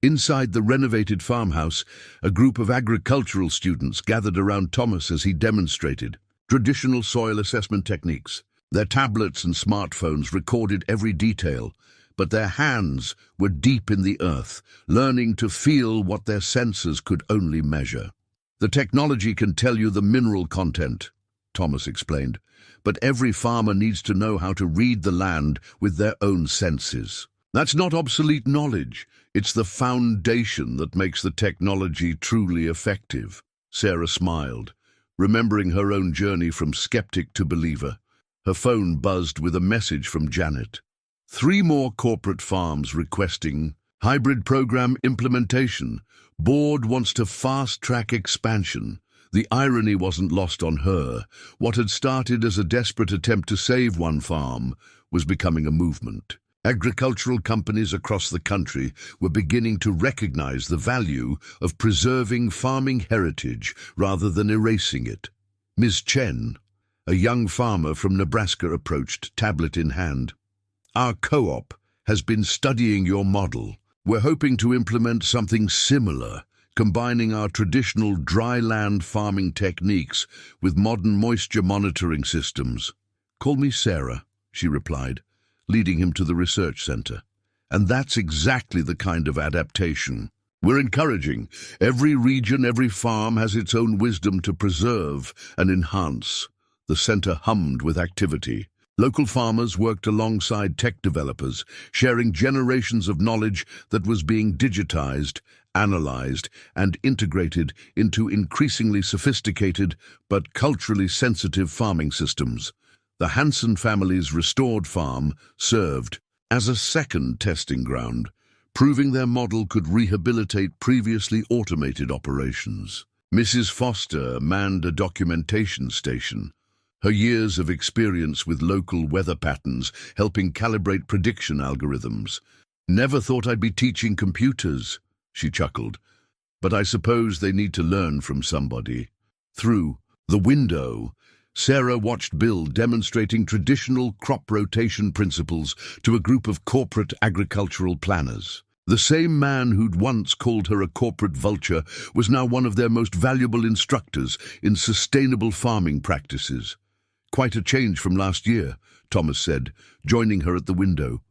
A: Inside the renovated farmhouse, a group of agricultural students gathered around Thomas as he demonstrated traditional soil assessment techniques. Their tablets and smartphones recorded every detail, but their hands were deep in the earth, learning to feel what their senses could only measure. "The technology can tell you the mineral content," Thomas explained, "but every farmer needs to know how to read the land with their own senses. That's not obsolete knowledge. It's the foundation that makes the technology truly effective." Sarah smiled, remembering her own journey from skeptic to believer. Her phone buzzed with a message from Janet. 3 more corporate farms requesting hybrid program implementation. Board wants to fast-track expansion. The irony wasn't lost on her. What had started as a desperate attempt to save one farm was becoming a movement. Agricultural companies across the country were beginning to recognize the value of preserving farming heritage rather than erasing it. Ms. Chen, a young farmer from Nebraska, approached, tablet in hand. "Our co-op has been studying your model. We're hoping to implement something similar, combining our traditional dry land farming techniques with modern moisture monitoring systems." "Call me Sarah," she replied, leading him to the research center. "And that's exactly the kind of adaptation we're encouraging. Every region, every farm has its own wisdom to preserve and enhance." The center hummed with activity. Local farmers worked alongside tech developers, sharing generations of knowledge that was being digitized, analyzed, and integrated into increasingly sophisticated but culturally sensitive farming systems. The Hansen family's restored farm served as a second testing ground, proving their model could rehabilitate previously automated operations. Mrs. Foster manned a documentation station, her years of experience with local weather patterns helping calibrate prediction algorithms. "Never thought I'd be teaching computers," she chuckled, "but I suppose they need to learn from somebody." Through the window, Sarah watched Bill demonstrating traditional crop rotation principles to a group of corporate agricultural planners. The same man who'd once called her a corporate vulture was now one of their most valuable instructors in sustainable farming practices. "Quite a change from last year," Thomas said, joining her at the window.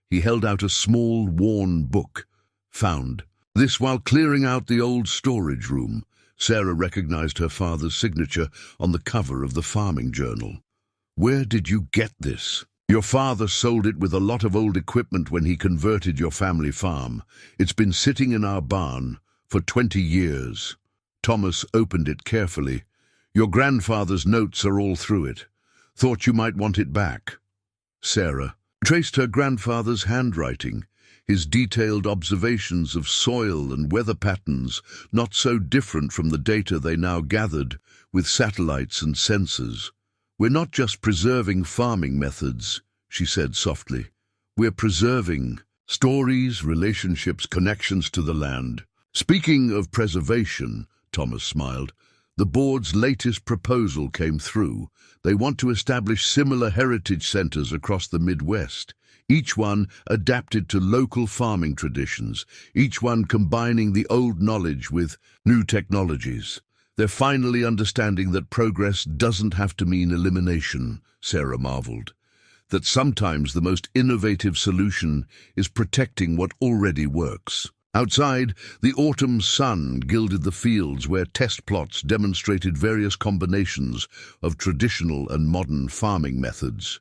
A: He held out a small, worn book. "Found this while clearing out the old storage room." Sarah recognized her father's signature on the cover of the farming journal. "Where did you get this?" "Your father sold it with a lot of old equipment when he converted your family farm. It's been sitting in our barn for 20 years. Thomas opened it carefully. "Your grandfather's notes are all through it. Thought you might want it back." Sarah traced her grandfather's handwriting, his detailed observations of soil and weather patterns, not so different from the data they now gathered with satellites and sensors. "We're not just preserving farming methods," she said softly. "We're preserving stories, relationships, connections to the land." "Speaking of preservation," Thomas smiled, "the board's latest proposal came through. They want to establish similar heritage centers across the Midwest, each one adapted to local farming traditions, each one combining the old knowledge with new technologies. They're finally understanding that progress doesn't have to mean elimination," Sarah marveled. "That sometimes the most innovative solution is protecting what already works." Outside, the autumn sun gilded the fields where test plots demonstrated various combinations of traditional and modern farming methods.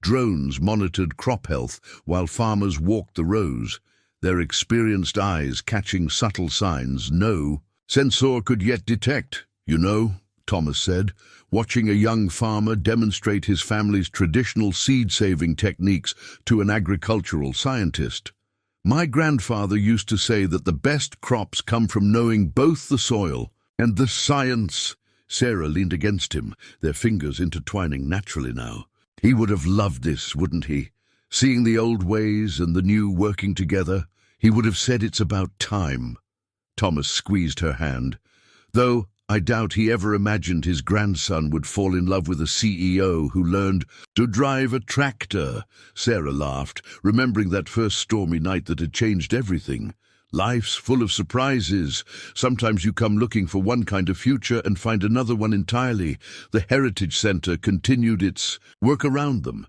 A: Drones monitored crop health while farmers walked the rows, their experienced eyes catching subtle signs no sensor could yet detect. "You know," Thomas said, watching a young farmer demonstrate his family's traditional seed-saving techniques to an agricultural scientist. "My grandfather used to say that the best crops come from knowing both the soil and the science." Sarah leaned against him, their fingers intertwining naturally now. "He would have loved this, wouldn't he? Seeing the old ways and the new working together, he would have said it's about time." Thomas squeezed her hand. "Though I doubt he ever imagined his grandson would fall in love with a CEO who learned to drive a tractor." Sarah laughed, remembering that first stormy night that had changed everything. Life's full of surprises. Sometimes you come looking for one kind of future and find another one entirely. The Heritage Center continued its work around them,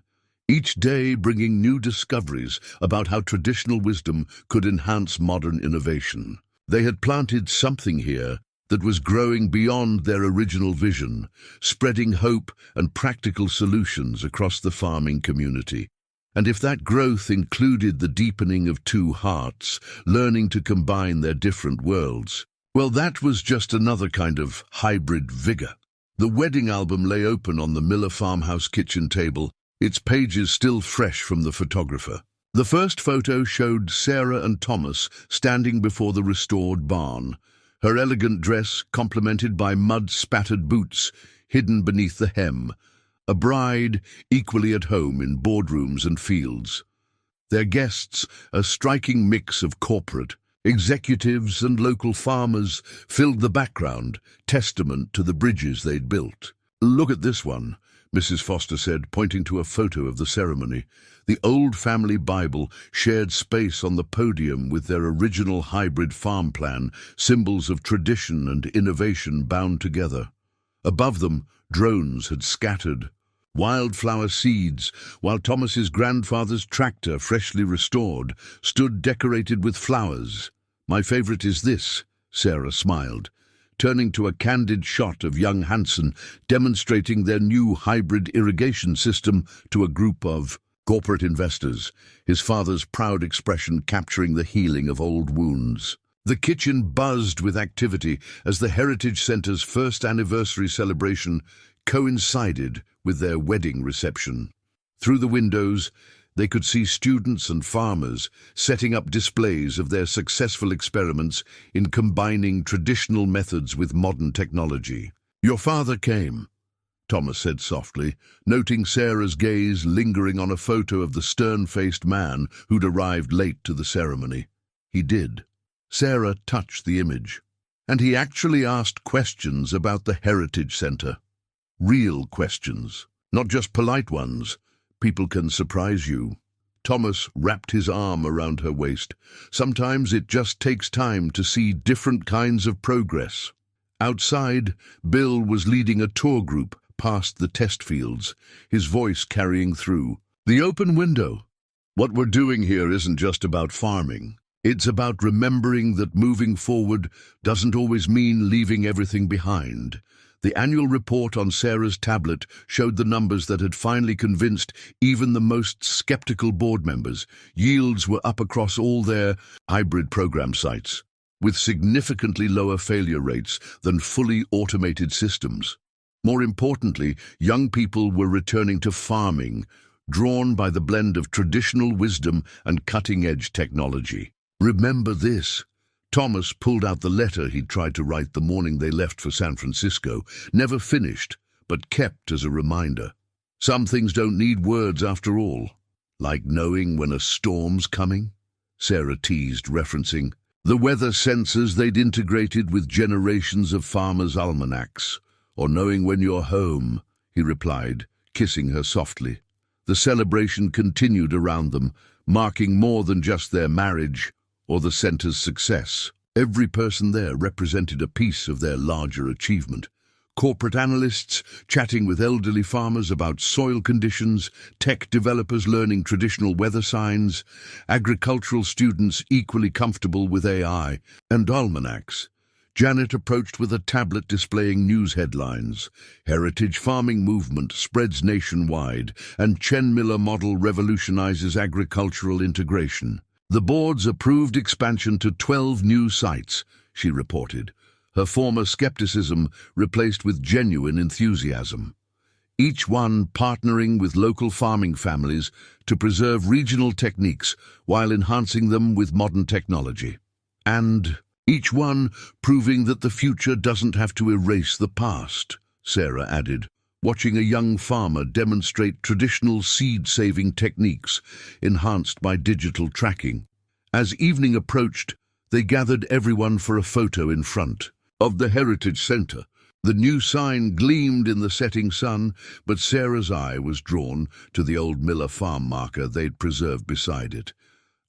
A: each day bringing new discoveries about how traditional wisdom could enhance modern innovation. They had planted something here that was growing beyond their original vision, spreading hope and practical solutions across the farming community. And if that growth included the deepening of two hearts, learning to combine their different worlds, well, that was just another kind of hybrid vigor. The wedding album lay open on the Miller farmhouse kitchen table, its pages still fresh from the photographer. The first photo showed Sarah and Thomas standing before the restored barn, her elegant dress complemented by mud-spattered boots hidden beneath the hem, a bride equally at home in boardrooms and fields. Their guests, a striking mix of corporate, executives and local farmers, filled the background, testament to the bridges they'd built. "Look at this one," Mrs. Foster said, pointing to a photo of the ceremony. The old family Bible shared space on the podium with their original hybrid farm plan, symbols of tradition and innovation bound together. Above them, drones had scattered wildflower seeds, while Thomas's grandfather's tractor, freshly restored, stood decorated with flowers. "My favorite is this," Sarah smiled, turning to a candid shot of young Hansen demonstrating their new hybrid irrigation system to a group of corporate investors, his father's proud expression capturing the healing of old wounds. The kitchen buzzed with activity as the Heritage Center's first anniversary celebration coincided with their wedding reception. Through the windows, they could see students and farmers setting up displays of their successful experiments in combining traditional methods with modern technology. "Your father came," Thomas said softly, noting Sarah's gaze lingering on a photo of the stern-faced man who'd arrived late to the ceremony. "He did." Sarah touched the image. "And he actually asked questions about the Heritage Center. Real questions, not just polite ones. People can surprise you." Thomas wrapped his arm around her waist. "Sometimes it just takes time to see different kinds of progress." Outside, Bill was leading a tour group past the test fields, his voice carrying through. "The open window. What we're doing here isn't just about farming. It's about remembering that moving forward doesn't always mean leaving everything behind." The annual report on Sarah's tablet showed the numbers that had finally convinced even the most skeptical board members. Yields were up across all their hybrid program sites, with significantly lower failure rates than fully automated systems. More importantly, young people were returning to farming, drawn by the blend of traditional wisdom and cutting-edge technology. "Remember this." Thomas pulled out the letter he'd tried to write the morning they left for San Francisco, never finished, but kept as a reminder. "Some things don't need words after all. Like knowing when a storm's coming," Sarah teased, referencing the weather sensors they'd integrated with generations of farmers' almanacs. "Or knowing when you're home," he replied, kissing her softly. The celebration continued around them, marking more than just their marriage or the center's success. Every person there represented a piece of their larger achievement. Corporate analysts chatting with elderly farmers about soil conditions, tech developers learning traditional weather signs, agricultural students equally comfortable with AI, and almanacs. Janet approached with a tablet displaying news headlines. "Heritage farming movement spreads nationwide, and Chen Miller model revolutionizes agricultural integration." "The board's approved expansion to 12 new sites," she reported, her former skepticism replaced with genuine enthusiasm. Each one partnering with local farming families to preserve regional techniques while enhancing them with modern technology. And each one proving that the future doesn't have to erase the past, Sarah added, watching a young farmer demonstrate traditional seed-saving techniques enhanced by digital tracking. As evening approached, they gathered everyone for a photo in front of the Heritage Center. The new sign gleamed in the setting sun, but Sarah's eye was drawn to the old Miller farm marker they'd preserved beside it.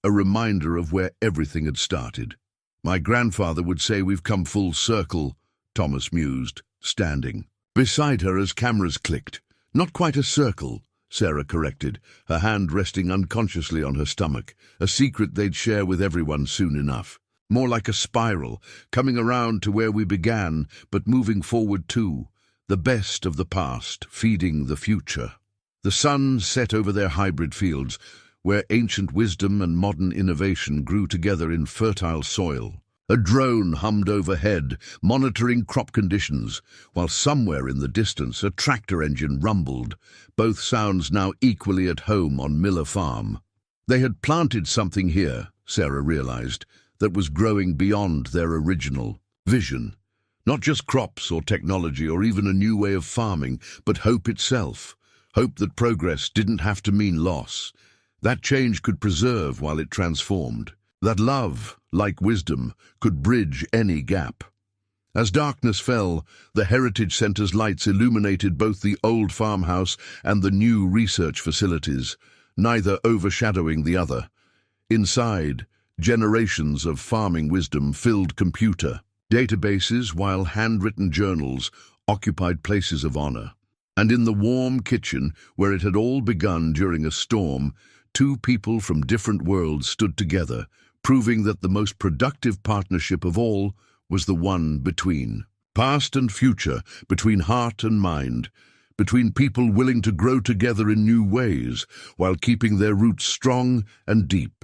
A: a reminder of where everything had started. My grandfather would say we've come full circle, Thomas mused, standing beside her as cameras clicked. Not quite a circle, Sarah corrected, her hand resting unconsciously on her stomach, a secret they'd share with everyone soon enough. More like a spiral, coming around to where we began, but moving forward too, the best of the past, feeding the future. The sun set over their hybrid fields, where ancient wisdom and modern innovation grew together in fertile soil. A drone hummed overhead, monitoring crop conditions, while somewhere in the distance a tractor engine rumbled, both sounds now equally at home on Miller Farm. They had planted something here, Sarah realized, that was growing beyond their original vision. Not just crops or technology or even a new way of farming, but hope itself. Hope that progress didn't have to mean loss. That change could preserve while it transformed. That love, like wisdom, could bridge any gap. As darkness fell, the Heritage Center's lights illuminated both the old farmhouse and the new research facilities, neither overshadowing the other. Inside, generations of farming wisdom filled computer databases, while handwritten journals occupied places of honor. And in the warm kitchen, where it had all begun during a storm, two people from different worlds stood together, proving that the most productive partnership of all was the one between past and future, between heart and mind, between people willing to grow together in new ways while keeping their roots strong and deep.